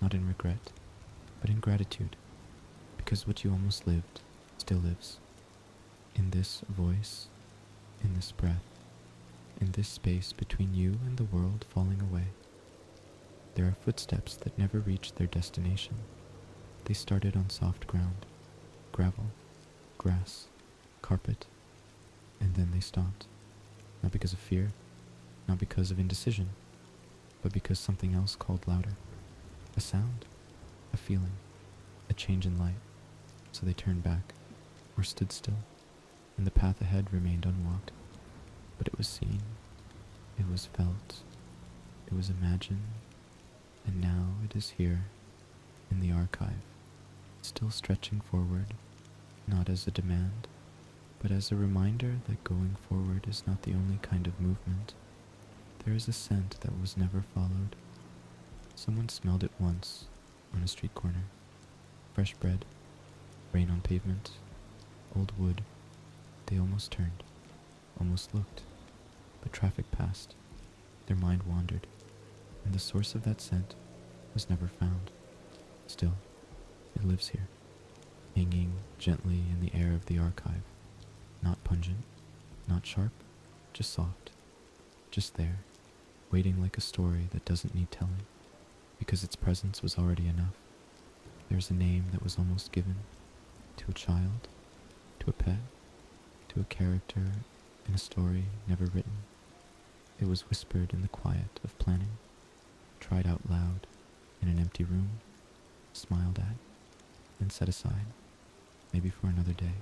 not in regret, but in gratitude, because what you almost lived still lives. In this voice, in this breath, in this space between you and the world falling away. There are footsteps that never reached their destination. They started on soft ground, gravel, grass, carpet, and then they stopped. Not because of fear, not because of indecision, but because something else called louder. A sound, a feeling, a change in light. So they turned back, or stood still, and the path ahead remained unwalked. But it was seen, it was felt, it was imagined, and now it is here, in the archive, still stretching forward, not as a demand, but as a reminder that going forward is not the only kind of movement. There is a scent that was never followed. Someone smelled it once, on a street corner. Fresh bread, rain on pavement, old wood. They almost turned, almost looked, but traffic passed. Their mind wandered, and the source of that scent was never found. Still, it lives here, hanging gently in the air of the archive. Not pungent, not sharp, just soft, just there, waiting like a story that doesn't need telling, because its presence was already enough. There's a name that was almost given, to a child, to a pet, to a character in a story never written. It was whispered in the quiet of planning, tried out loud in an empty room, smiled at, and set aside, maybe for another day,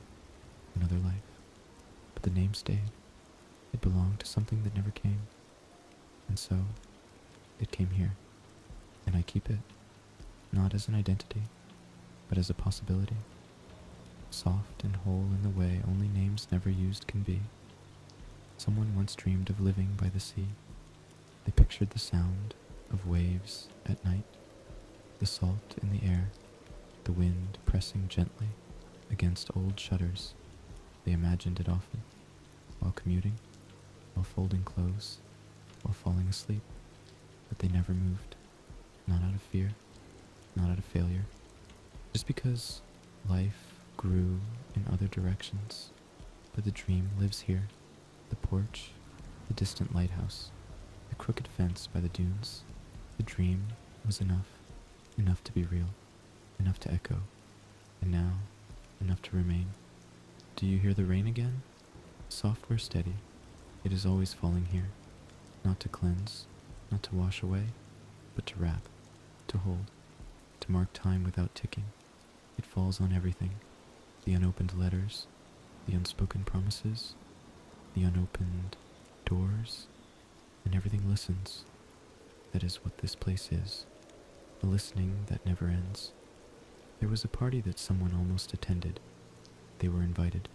another life. But the name stayed. It belonged to something that never came. And so, it came here, and I keep it, not as an identity, but as a possibility, soft and whole in the way only names never used can be. Someone once dreamed of living by the sea. They pictured the sound of waves at night, the salt in the air, the wind pressing gently against old shutters. They imagined it often, while commuting, while folding clothes, while falling asleep, but they never moved, not out of fear, not out of failure, just because life grew in other directions. But the dream lives here, the porch, the distant lighthouse, the crooked fence by the dunes. The dream was enough, enough to be real, enough to echo, and now enough to remain. Do you hear the rain again? Soft or steady, it is always falling here, not to cleanse, not to wash away, but to wrap, to hold, to mark time without ticking. It falls on everything, the unopened letters, the unspoken promises, the unopened doors, and everything listens. That is what this place is, a listening that never ends. There was a party that someone almost attended. They were invited.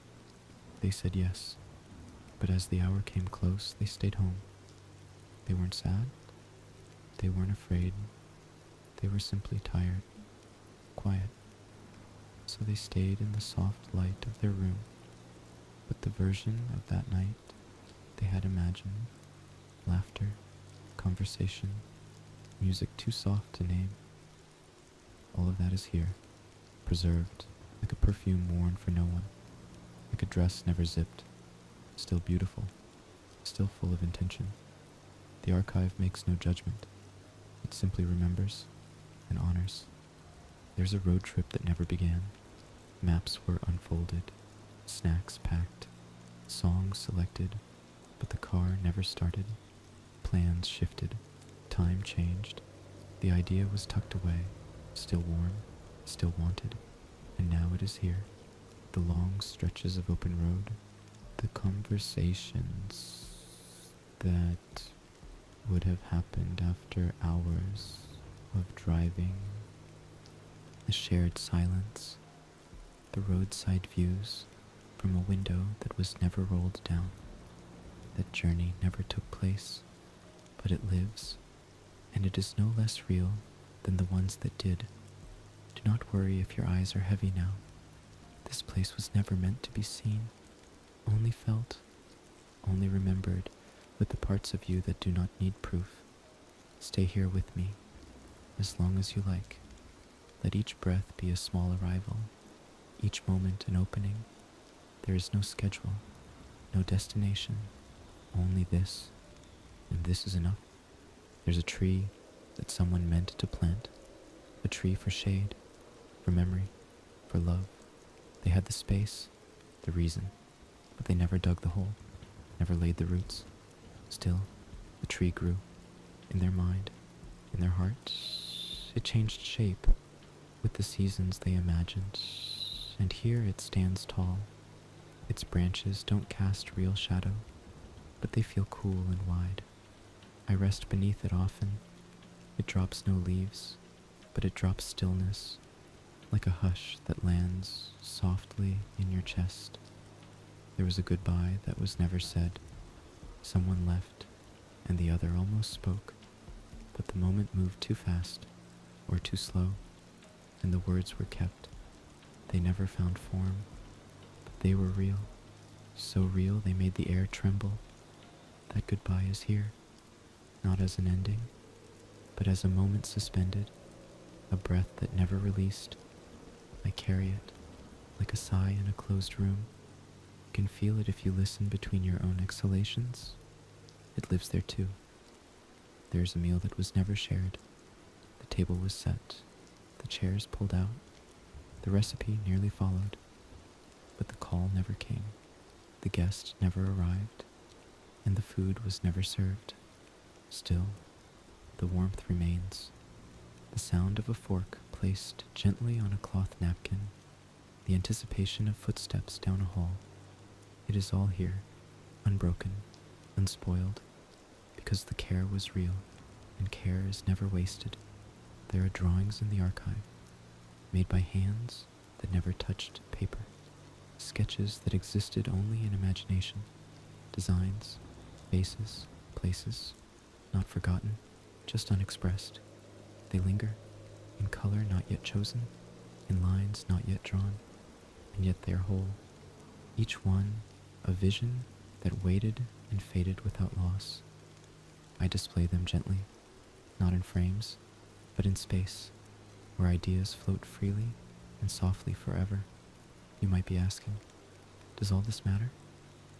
They said yes, but as the hour came close, they stayed home. They weren't sad. They weren't afraid. They were simply tired, quiet. So they stayed in the soft light of their room. But the version of that night they had imagined, laughter, conversation, music too soft to name, all of that is here, preserved, like a perfume worn for no one, like a dress never zipped, still beautiful, still full of intention. The archive makes no judgment. It simply remembers and honors. There's a road trip that never began. Maps were unfolded, snacks packed, songs selected, but the car never started. Plans shifted, time changed. The idea was tucked away, still warm, still wanted, and now it is here. The long stretches of open road, the conversations that would have happened after hours of driving, the shared silence, the roadside views from a window that was never rolled down. That journey never took place, but it lives, and it is no less real than the ones that did. Do not worry if your eyes are heavy now. This place was never meant to be seen, only felt, only remembered with the parts of you that do not need proof. Stay here with me, as long as you like. Let each breath be a small arrival, each moment an opening. There is no schedule, no destination, only this, and this is enough. There's a tree that someone meant to plant, a tree for shade, for memory, for love. They had the space, the reason, but they never dug the hole, never laid the roots. Still, the tree grew, in their mind, in their hearts. It changed shape with the seasons they imagined, and here it stands tall. Its branches don't cast real shadow, but they feel cool and wide. I rest beneath it often. It drops no leaves, but it drops stillness, like a hush that lands softly in your chest. There was a goodbye that was never said. Someone left, and the other almost spoke, but the moment moved too fast, or too slow, and the words were kept. They never found form, but they were real, so real they made the air tremble. That goodbye is here, not as an ending, but as a moment suspended, a breath that never released. I carry it, like a sigh in a closed room. You can feel it if you listen between your own exhalations. It lives there too. There is a meal that was never shared. The table was set, the chairs pulled out, the recipe nearly followed, but the call never came, the guest never arrived, and the food was never served. Still, the warmth remains. The sound of a fork placed gently on a cloth napkin, the anticipation of footsteps down a hall. It is all here, unbroken, unspoiled, because the care was real, and care is never wasted. There are drawings in the archive, made by hands that never touched paper, sketches that existed only in imagination, designs, faces, places, not forgotten, just unexpressed. They linger, in color not yet chosen, in lines not yet drawn, and yet they are whole, each one a vision that waited and faded without loss. I display them gently, not in frames, but in space, where ideas float freely and softly forever. You might be asking, does all this matter?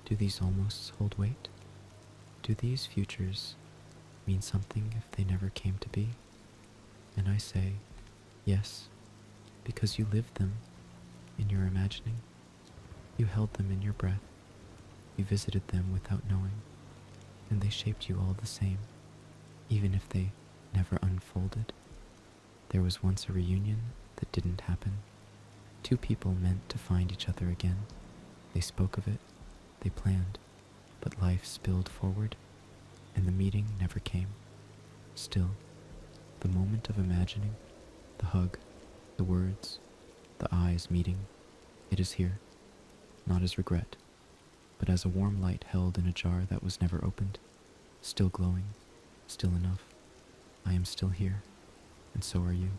Do these almosts hold weight? Do these futures mean something if they never came to be? And I say, yes, because you lived them in your imagining. You held them in your breath. You visited them without knowing, and they shaped you all the same, even if they never unfolded. There was once a reunion that didn't happen. Two people meant to find each other again. They spoke of it, they planned, but life spilled forward, and the meeting never came. Still, the moment of imagining, the hug, the words, the eyes meeting, it is here, not as regret, but as a warm light held in a jar that was never opened, still glowing, still enough. I am still here, and so are you.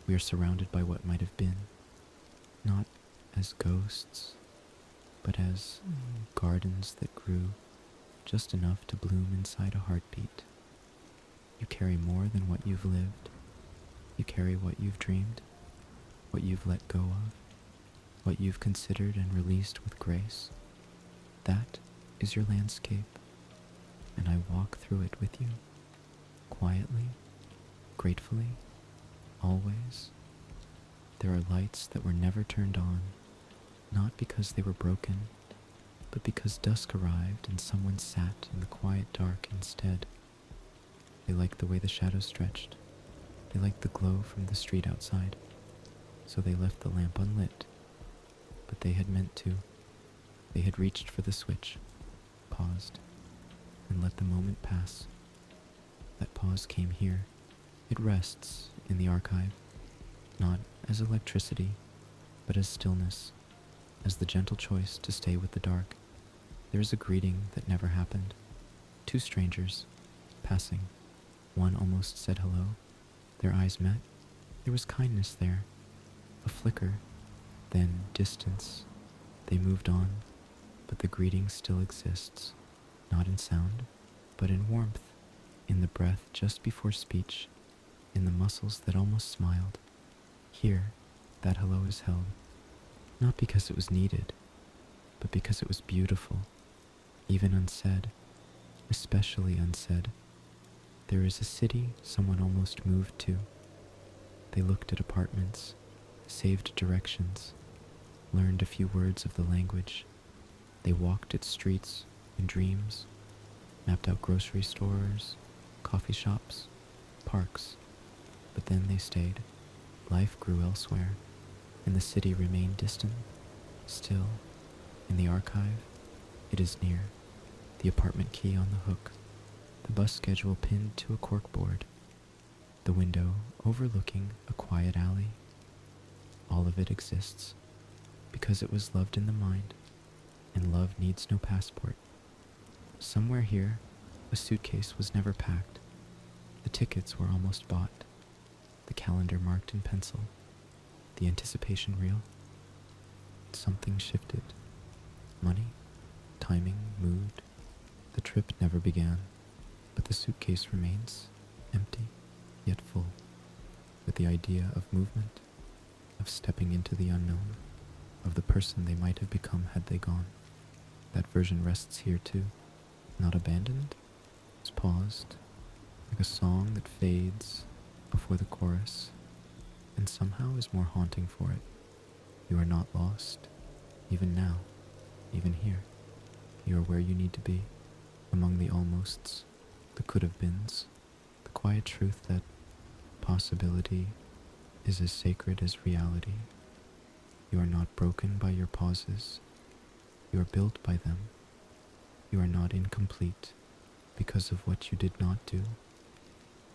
We are surrounded by what might have been, not as ghosts, but as gardens that grew just enough to bloom inside a heartbeat. You carry more than what you've lived. You carry what you've dreamed, what you've let go of, what you've considered and released with grace. That is your landscape, and I walk through it with you, quietly, gratefully, always. There are lights that were never turned on, not because they were broken, but because dusk arrived and someone sat in the quiet dark instead. They liked the way the shadows stretched. They liked the glow from the street outside, so they left the lamp unlit. But they had meant to. They had reached for the switch, paused, and let the moment pass. That pause came here. It rests in the archive, not as electricity, but as stillness, as the gentle choice to stay with the dark. There is a greeting that never happened. Two strangers, passing. One almost said hello. Their eyes met. There was kindness there. A flicker, then distance. They moved on, but the greeting still exists, not in sound, but in warmth, in the breath just before speech, in the muscles that almost smiled. Here, that hello is held, not because it was needed, but because it was beautiful, even unsaid, especially unsaid. There is a city someone almost moved to. They looked at apartments, saved directions, learned a few words of the language. They walked its streets in dreams, mapped out grocery stores, coffee shops, parks. But then they stayed. Life grew elsewhere, and the city remained distant. Still, in the archive, it is near. The apartment key on the hook, the bus schedule pinned to a corkboard, the window overlooking a quiet alley. All of it exists because it was loved in the mind, and love needs no passport. Somewhere here, a suitcase was never packed. The tickets were almost bought, the calendar marked in pencil, the anticipation real. Something shifted. Money, timing, mood. The trip never began, but the suitcase remains empty, yet full, with the idea of movement, of stepping into the unknown, of the person they might have become had they gone. That version rests here too, not abandoned. It's paused, like a song that fades before the chorus, and somehow is more haunting for it. You are not lost, even now, even here. You are where you need to be, among the almosts, the could-have-beens, the quiet truth that possibility is as sacred as reality. You are not broken by your pauses. You are built by them. You are not incomplete because of what you did not do.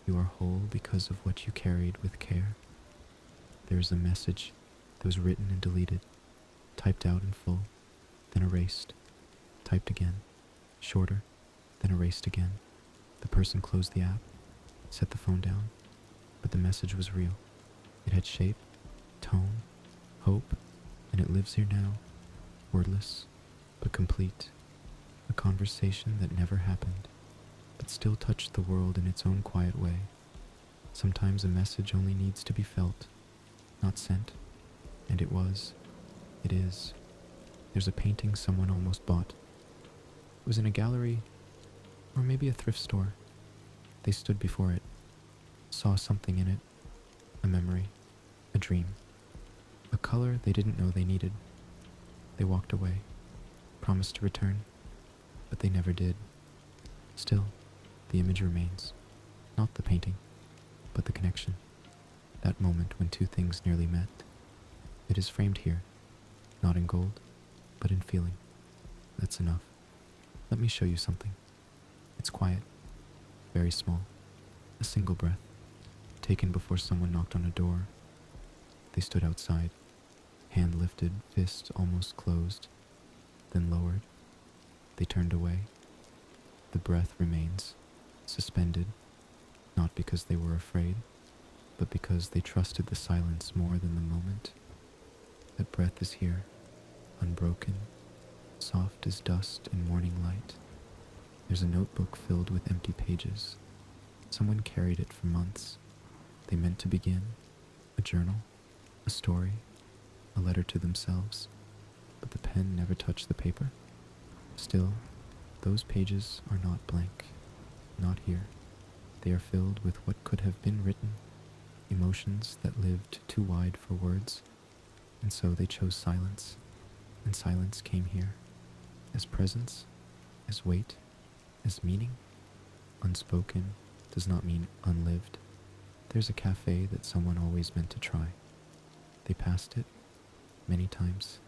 You are whole because of what you carried with care. There is a message that was written and deleted, typed out in full, then erased, typed again, shorter, then erased again. The person closed the app, set the phone down, but the message was real. It had shape, tone, hope, and it lives here now, wordless, but complete. A conversation that never happened, but still touched the world in its own quiet way. Sometimes a message only needs to be felt, not sent, and it was. It is. There's a painting someone almost bought. It was in a gallery, or maybe a thrift store. They stood before it, saw something in it, a memory, a dream, a color they didn't know they needed. They walked away, promised to return, but they never did. Still, the image remains, not the painting, but the connection, that moment when two things nearly met. It is framed here, not in gold, but in feeling. That's enough. Let me show you something. It's quiet, very small, a single breath, taken before someone knocked on a door. They stood outside, hand lifted, fist almost closed, then lowered. They turned away. The breath remains, suspended, not because they were afraid, but because they trusted the silence more than the moment. That breath is here, unbroken, soft as dust in morning light. There's a notebook filled with empty pages. Someone carried it for months. They meant to begin, a journal, a story, a letter to themselves, but the pen never touched the paper. Still, those pages are not blank, not here. They are filled with what could have been written, emotions that lived too wide for words, and so they chose silence, and silence came here, as presence, as weight, as meaning. Unspoken does not mean unlived. There's a cafe that someone always meant to try. They passed it, many times.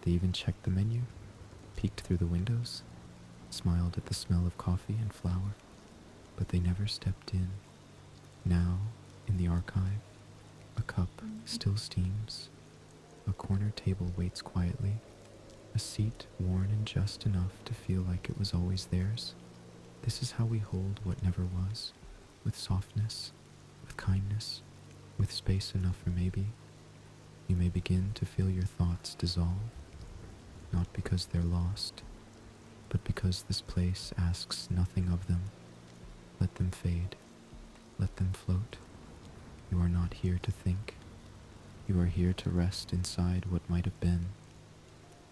They even checked the menu, peeked through the windows, smiled at the smell of coffee and flour, but they never stepped in. Now, in the archive, a cup still steams, a corner table waits quietly, a seat worn in just enough to feel like it was always theirs. This is how we hold what never was, with softness, with kindness, with space enough for maybe. You may begin to feel your thoughts dissolve, not because they're lost, but because this place asks nothing of them. Let them fade. Let them float. You are not here to think. You are here to rest inside what might have been,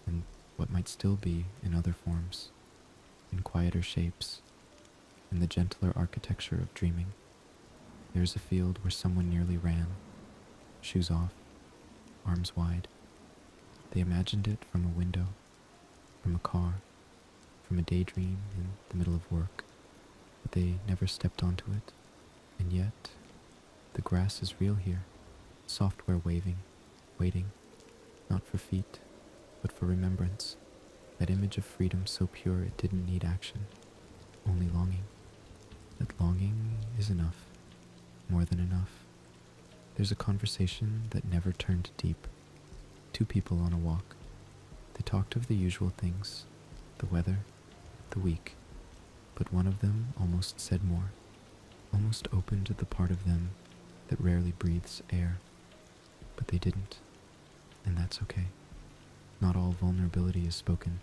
and what might still be in other forms, in quieter shapes, in the gentler architecture of dreaming. There is a field where someone nearly ran, shoes off, arms wide. They imagined it from a window, from a car, from a daydream in the middle of work, but they never stepped onto it. And yet, the grass is real here, software waving, waiting, not for feet, but for remembrance, that image of freedom so pure it didn't need action, only longing. That longing is enough, more than enough. There's a conversation that never turned deep. Two people on a walk. They talked of the usual things, the weather, the week, but one of them almost said more, almost opened the part of them that rarely breathes air. But they didn't, and that's okay. Not all vulnerability is spoken,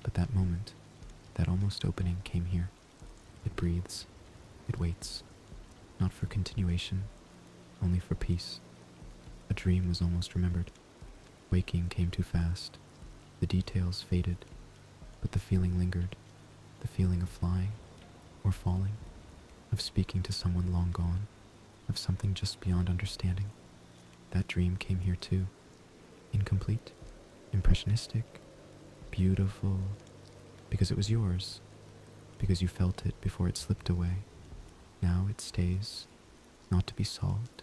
but that moment, that almost opening came here. It breathes, it waits, not for continuation, only for peace. A dream was almost remembered. Waking came too fast. The details faded, but the feeling lingered. The feeling of flying, or falling, of speaking to someone long gone, of something just beyond understanding. That dream came here too. Incomplete, impressionistic, beautiful, because it was yours, because you felt it before it slipped away. Now it stays, not to be solved,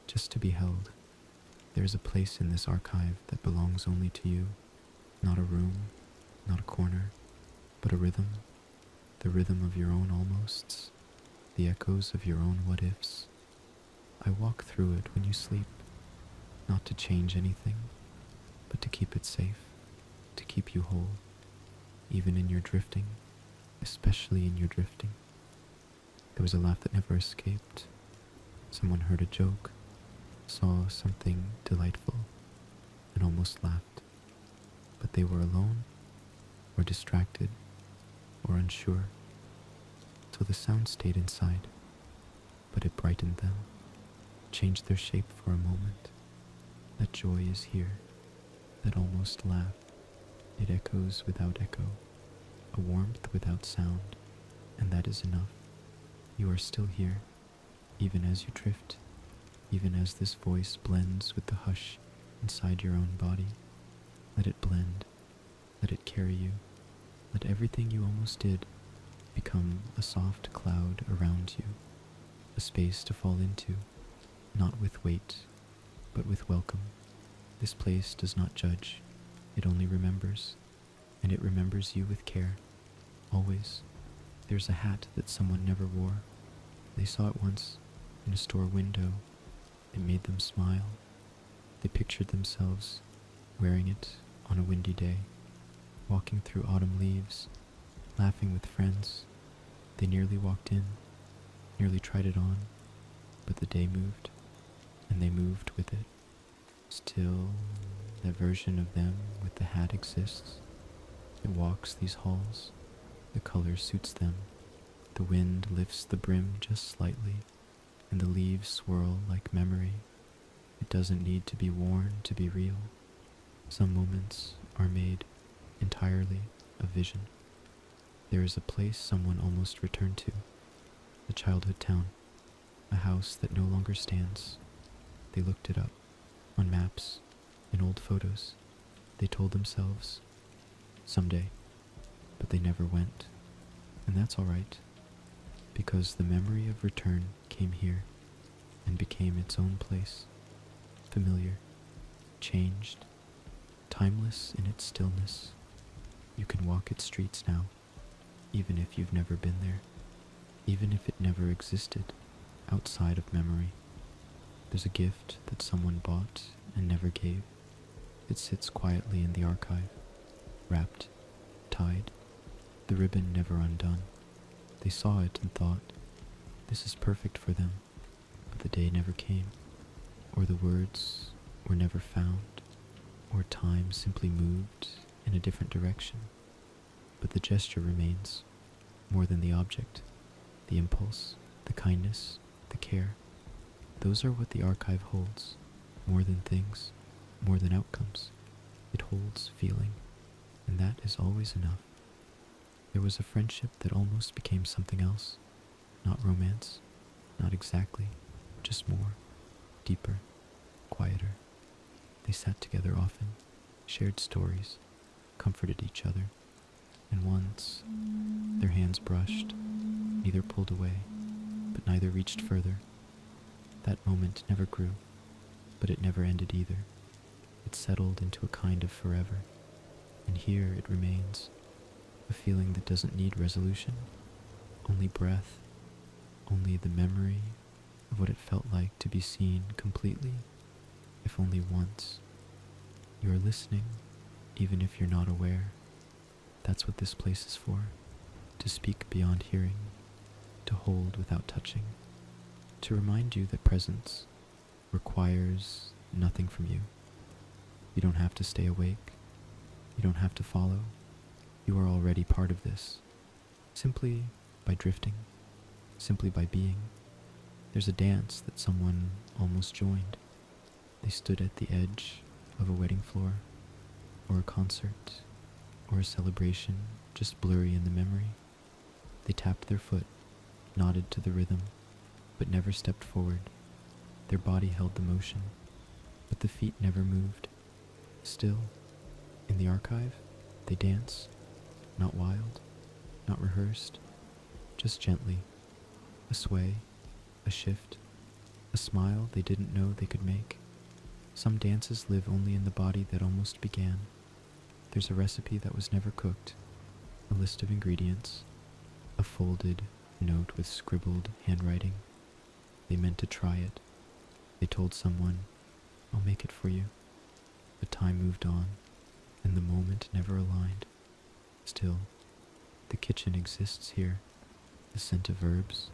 just to be held. There is a place in this archive that belongs only to you, not a room, not a corner, but a rhythm, the rhythm of your own almosts, the echoes of your own what-ifs. I walk through it when you sleep, not to change anything, but to keep it safe, to keep you whole, even in your drifting, especially in your drifting. There was a laugh that never escaped. Someone heard a joke, saw something delightful, and almost laughed. But they were alone, or distracted, or unsure. So the sound stayed inside, but it brightened them, changed their shape for a moment. That joy is here, that almost laugh. It echoes without echo, a warmth without sound, and that is enough. You are still here, even as you drift, even as this voice blends with the hush inside your own body. Let it blend, let it carry you, let everything you almost did become a soft cloud around you, a space to fall into, not with weight, but with welcome. This place does not judge, it only remembers, and it remembers you with care, always. There's a hat that someone never wore. They saw it once in a store window. It made them smile. They pictured themselves wearing it on a windy day, walking through autumn leaves, laughing with friends. They nearly walked in, nearly tried it on, but the day moved, and they moved with it. Still, that version of them with the hat exists. It walks these halls. The color suits them. The wind lifts the brim just slightly, and the leaves swirl like memory. It doesn't need to be worn to be real. Some moments are made entirely of vision. There is a place someone almost returned to, the childhood town, a house that no longer stands. They looked it up, on maps, in old photos. They told themselves, someday, but they never went. And that's all right, because the memory of return came here and became its own place, familiar, changed, timeless in its stillness. You can walk its streets now, even if you've never been there, even if it never existed outside of memory. There's a gift that someone bought and never gave. It sits quietly in the archive, wrapped, tied, the ribbon never undone. They saw it and thought, this is perfect for them, but the day never came, or the words were never found, or time simply moved in a different direction. But the gesture remains, more than the object, the impulse, the kindness, the care. Those are what the archive holds, more than things, more than outcomes. It holds feeling, and that is always enough. There was a friendship that almost became something else, not romance, not exactly, just more, deeper, quieter. They sat together often, shared stories, comforted each other, and once their hands brushed, neither pulled away, but neither reached further. That moment never grew, but it never ended either. It settled into a kind of forever, and here it remains, a feeling that doesn't need resolution, only breath, only the memory of what it felt like to be seen completely, if only once. You are listening, even if you're not aware. That's what this place is for, to speak beyond hearing, to hold without touching, to remind you that presence requires nothing from you. You don't have to stay awake. You don't have to follow. You are already part of this, simply by drifting, simply by being. There's a dance that someone almost joined. They stood at the edge of a wedding floor, or a concert, or a celebration just blurry in the memory. They tapped their foot, nodded to the rhythm, but never stepped forward. Their body held the motion, but the feet never moved. Still, in the archive, they dance, not wild, not rehearsed, just gently, a sway, a shift, a smile they didn't know they could make. Some dances live only in the body that almost began. There's a recipe that was never cooked, a list of ingredients, a folded note with scribbled handwriting. They meant to try it. They told someone, "I'll make it for you." But time moved on, and the moment never aligned. Still, the kitchen exists here. The scent of herbs,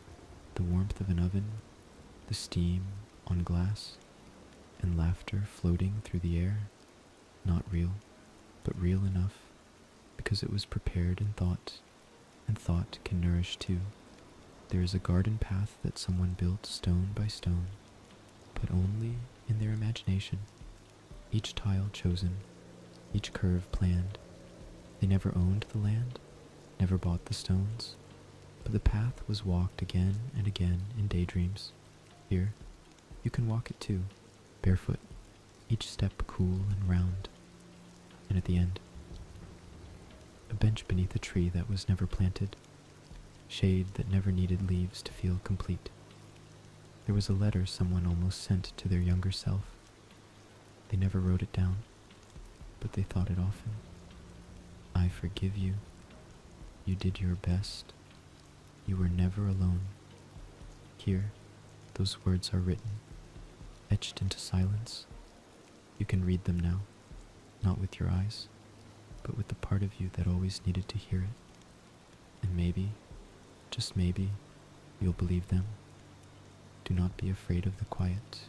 the warmth of an oven, the steam on glass, and laughter floating through the air. Not real, but real enough, because it was prepared in thought, and thought can nourish too. There is a garden path that someone built stone by stone, but only in their imagination. Each tile chosen, each curve planned. They never owned the land, never bought the stones, but the path was walked again and again in daydreams. Here, you can walk it too, barefoot, each step cool and round. And at the end, a bench beneath a tree that was never planted, shade that never needed leaves to feel complete. There was a letter someone almost sent to their younger self. They never wrote it down, but they thought it often. I forgive you. You did your best. You were never alone. Here, those words are written, etched into silence. You can read them now, not with your eyes, but with the part of you that always needed to hear it. And maybe, just maybe, you'll believe them. Do not be afraid of the quiet.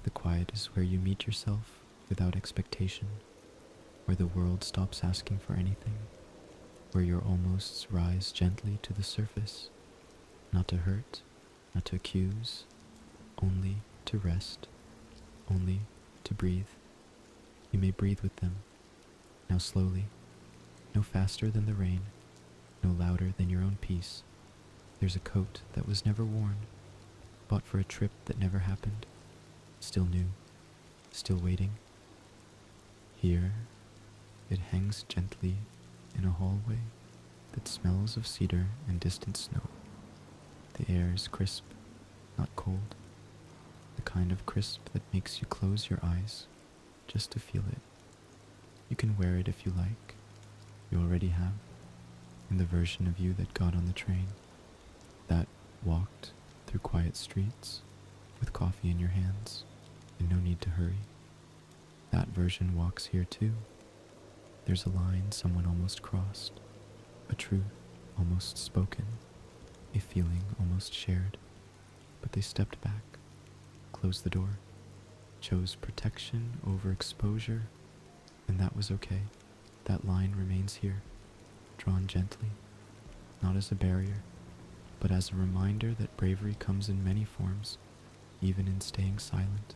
The quiet is where you meet yourself without expectation, where the world stops asking for anything, where your almosts rise gently to the surface, not to hurt, not to accuse, only to rest, only to breathe. You may breathe with them, now slowly, no faster than the rain, no louder than your own peace. There's a coat that was never worn, bought for a trip that never happened, still new, still waiting. Here, it hangs gently in a hallway that smells of cedar and distant snow. The air is crisp, not cold, the kind of crisp that makes you close your eyes just to feel it. You can wear it if you like. You already have, in the version of you that got on the train, that walked through quiet streets with coffee in your hands and no need to hurry. That version walks here too. There's a line someone almost crossed, a truth almost spoken, a feeling almost shared, but they stepped back, closed the door, chose protection over exposure, and that was okay. That line remains here, drawn gently, not as a barrier, but as a reminder that bravery comes in many forms, even in staying silent,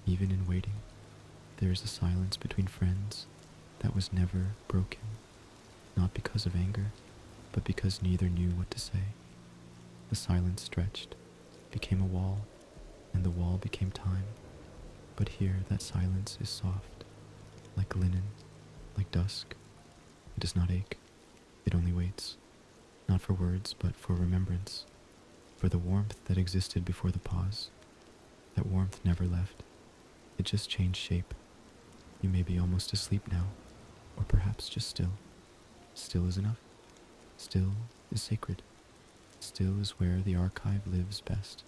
even in waiting. There is a silence between friends that was never broken, not because of anger, but because neither knew what to say. The silence stretched, became a wall, and the wall became time. But here that silence is soft, like linen, like dusk. It does not ache, it only waits, not for words, but for remembrance, for the warmth that existed before the pause. That warmth never left, it just changed shape. You may be almost asleep now, or perhaps just still. Still is enough. Still is sacred. Still is where the archive lives best.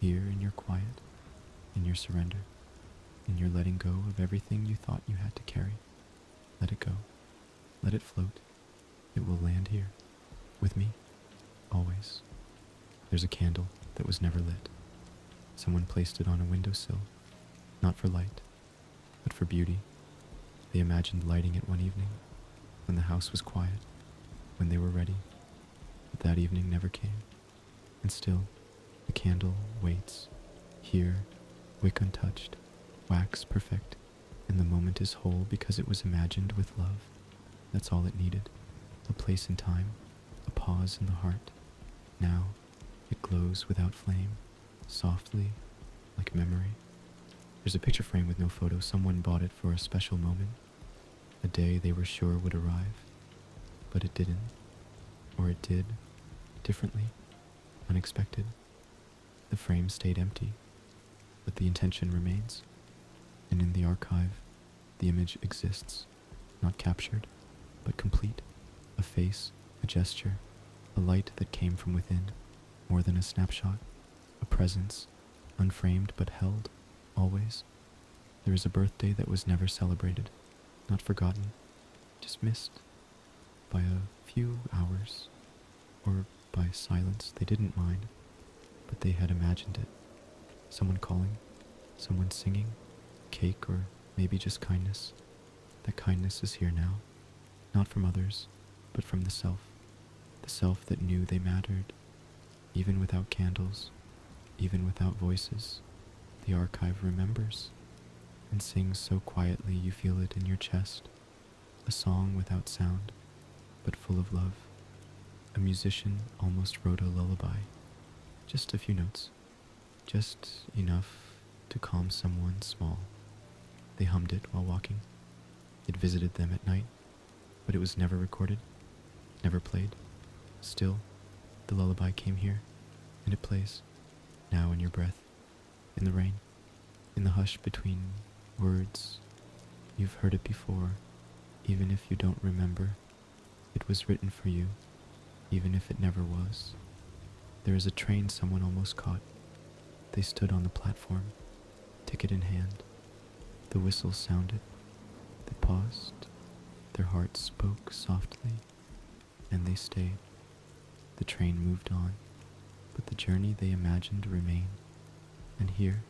Here in your quiet, in your surrender, in your letting go of everything you thought you had to carry. Let it go. Let it float. It will land here, with me, always. There's a candle that was never lit. Someone placed it on a windowsill, not for light, but for beauty. They imagined lighting it one evening, when the house was quiet, when they were ready, but that evening never came. And still, the candle waits, here, wick untouched, wax perfect, and the moment is whole because it was imagined with love. That's all it needed, a place in time, a pause in the heart. Now, it glows without flame, softly, like memory. There's a picture frame with no photo. Someone bought it for a special moment, a day they were sure would arrive, but it didn't, or it did, differently, unexpected. The frame stayed empty, but the intention remains, and in the archive, the image exists, not captured, but complete, a face, a gesture, a light that came from within, more than a snapshot, a presence, unframed but held, always. There is a birthday that was never celebrated, not forgotten, just missed by a few hours, or by silence they didn't mind, but they had imagined it. Someone calling, someone singing, cake, or maybe just kindness. That kindness is here now, not from others, but from the self that knew they mattered, even without candles, even without voices. The archive remembers, and sings so quietly you feel it in your chest, a song without sound, but full of love. A musician almost wrote a lullaby, just a few notes, just enough to calm someone small. They hummed it while walking. It visited them at night, but it was never recorded, never played. Still, the lullaby came here, and it plays, now in your breath, in the rain, in the hush between words. You've heard it before, even if you don't remember. It was written for you, even if it never was. There is a train someone almost caught. They stood on the platform, ticket in hand. The whistle sounded. They paused. Their hearts spoke softly, and they stayed. The train moved on, but the journey they imagined remained. And here,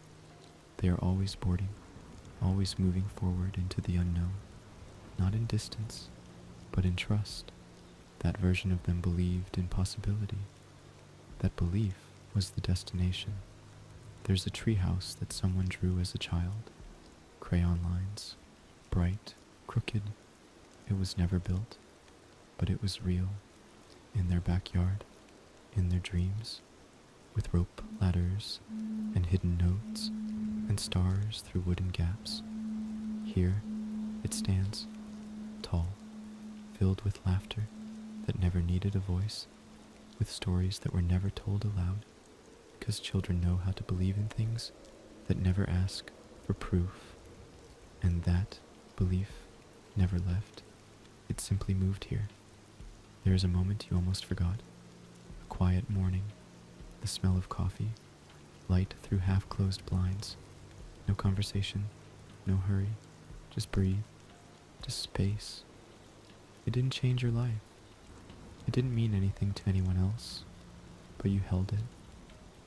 they are always boarding, always moving forward into the unknown, not in distance, but in trust. That version of them believed in possibility. That belief was the destination. There's a treehouse that someone drew as a child. Crayon lines, bright, crooked. It was never built, but it was real. In their backyard, in their dreams, with rope ladders and hidden notes and stars through wooden gaps. Here it stands, tall, filled with laughter that never needed a voice, with stories that were never told aloud, because children know how to believe in things that never ask for proof. And that belief never left. It simply moved here. There is a moment you almost forgot. A quiet morning, the smell of coffee, light through half-closed blinds. No conversation, no hurry, just breathe, just space. It didn't change your life. It didn't mean anything to anyone else, but you held it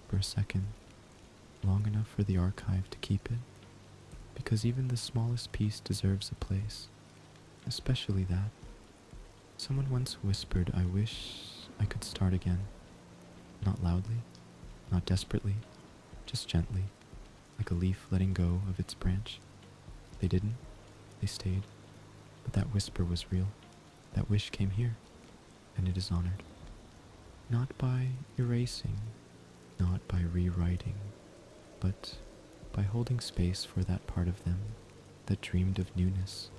for a second, long enough for the archive to keep it, because even the smallest piece deserves a place, especially that. Someone once whispered, "I wish I could start again." Not loudly, not desperately, just gently, like a leaf letting go of its branch. They didn't, they stayed, but that whisper was real. That wish came here, and it is honored. Not by erasing, not by rewriting, but by holding space for that part of them that dreamed of newness,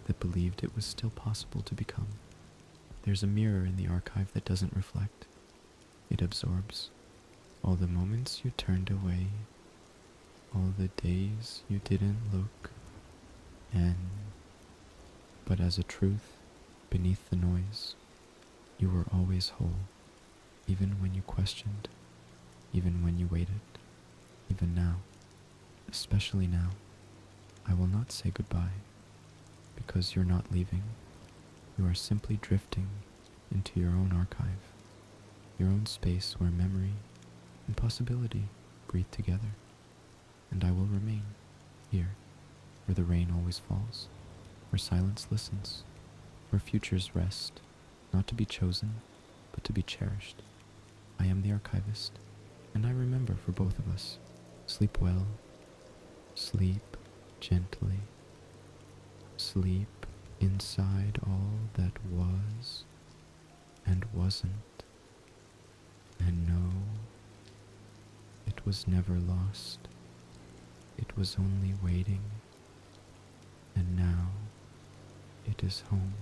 that believed it was still possible to become. There's a mirror in the archive that doesn't reflect. It absorbs all the moments you turned away, all the days you didn't look, but as a truth beneath the noise, you were always whole, even when you questioned, even when you waited, even now, especially now. I will not say goodbye, because you're not leaving. You are simply drifting into your own archive, your own space where memory and possibility breathe together. And I will remain here, where the rain always falls, where silence listens, where futures rest, not to be chosen, but to be cherished. I am the archivist, and I remember for both of us. Sleep well, sleep gently, sleep inside all that was and wasn't, and know it was never lost. It was only waiting, and now it is home.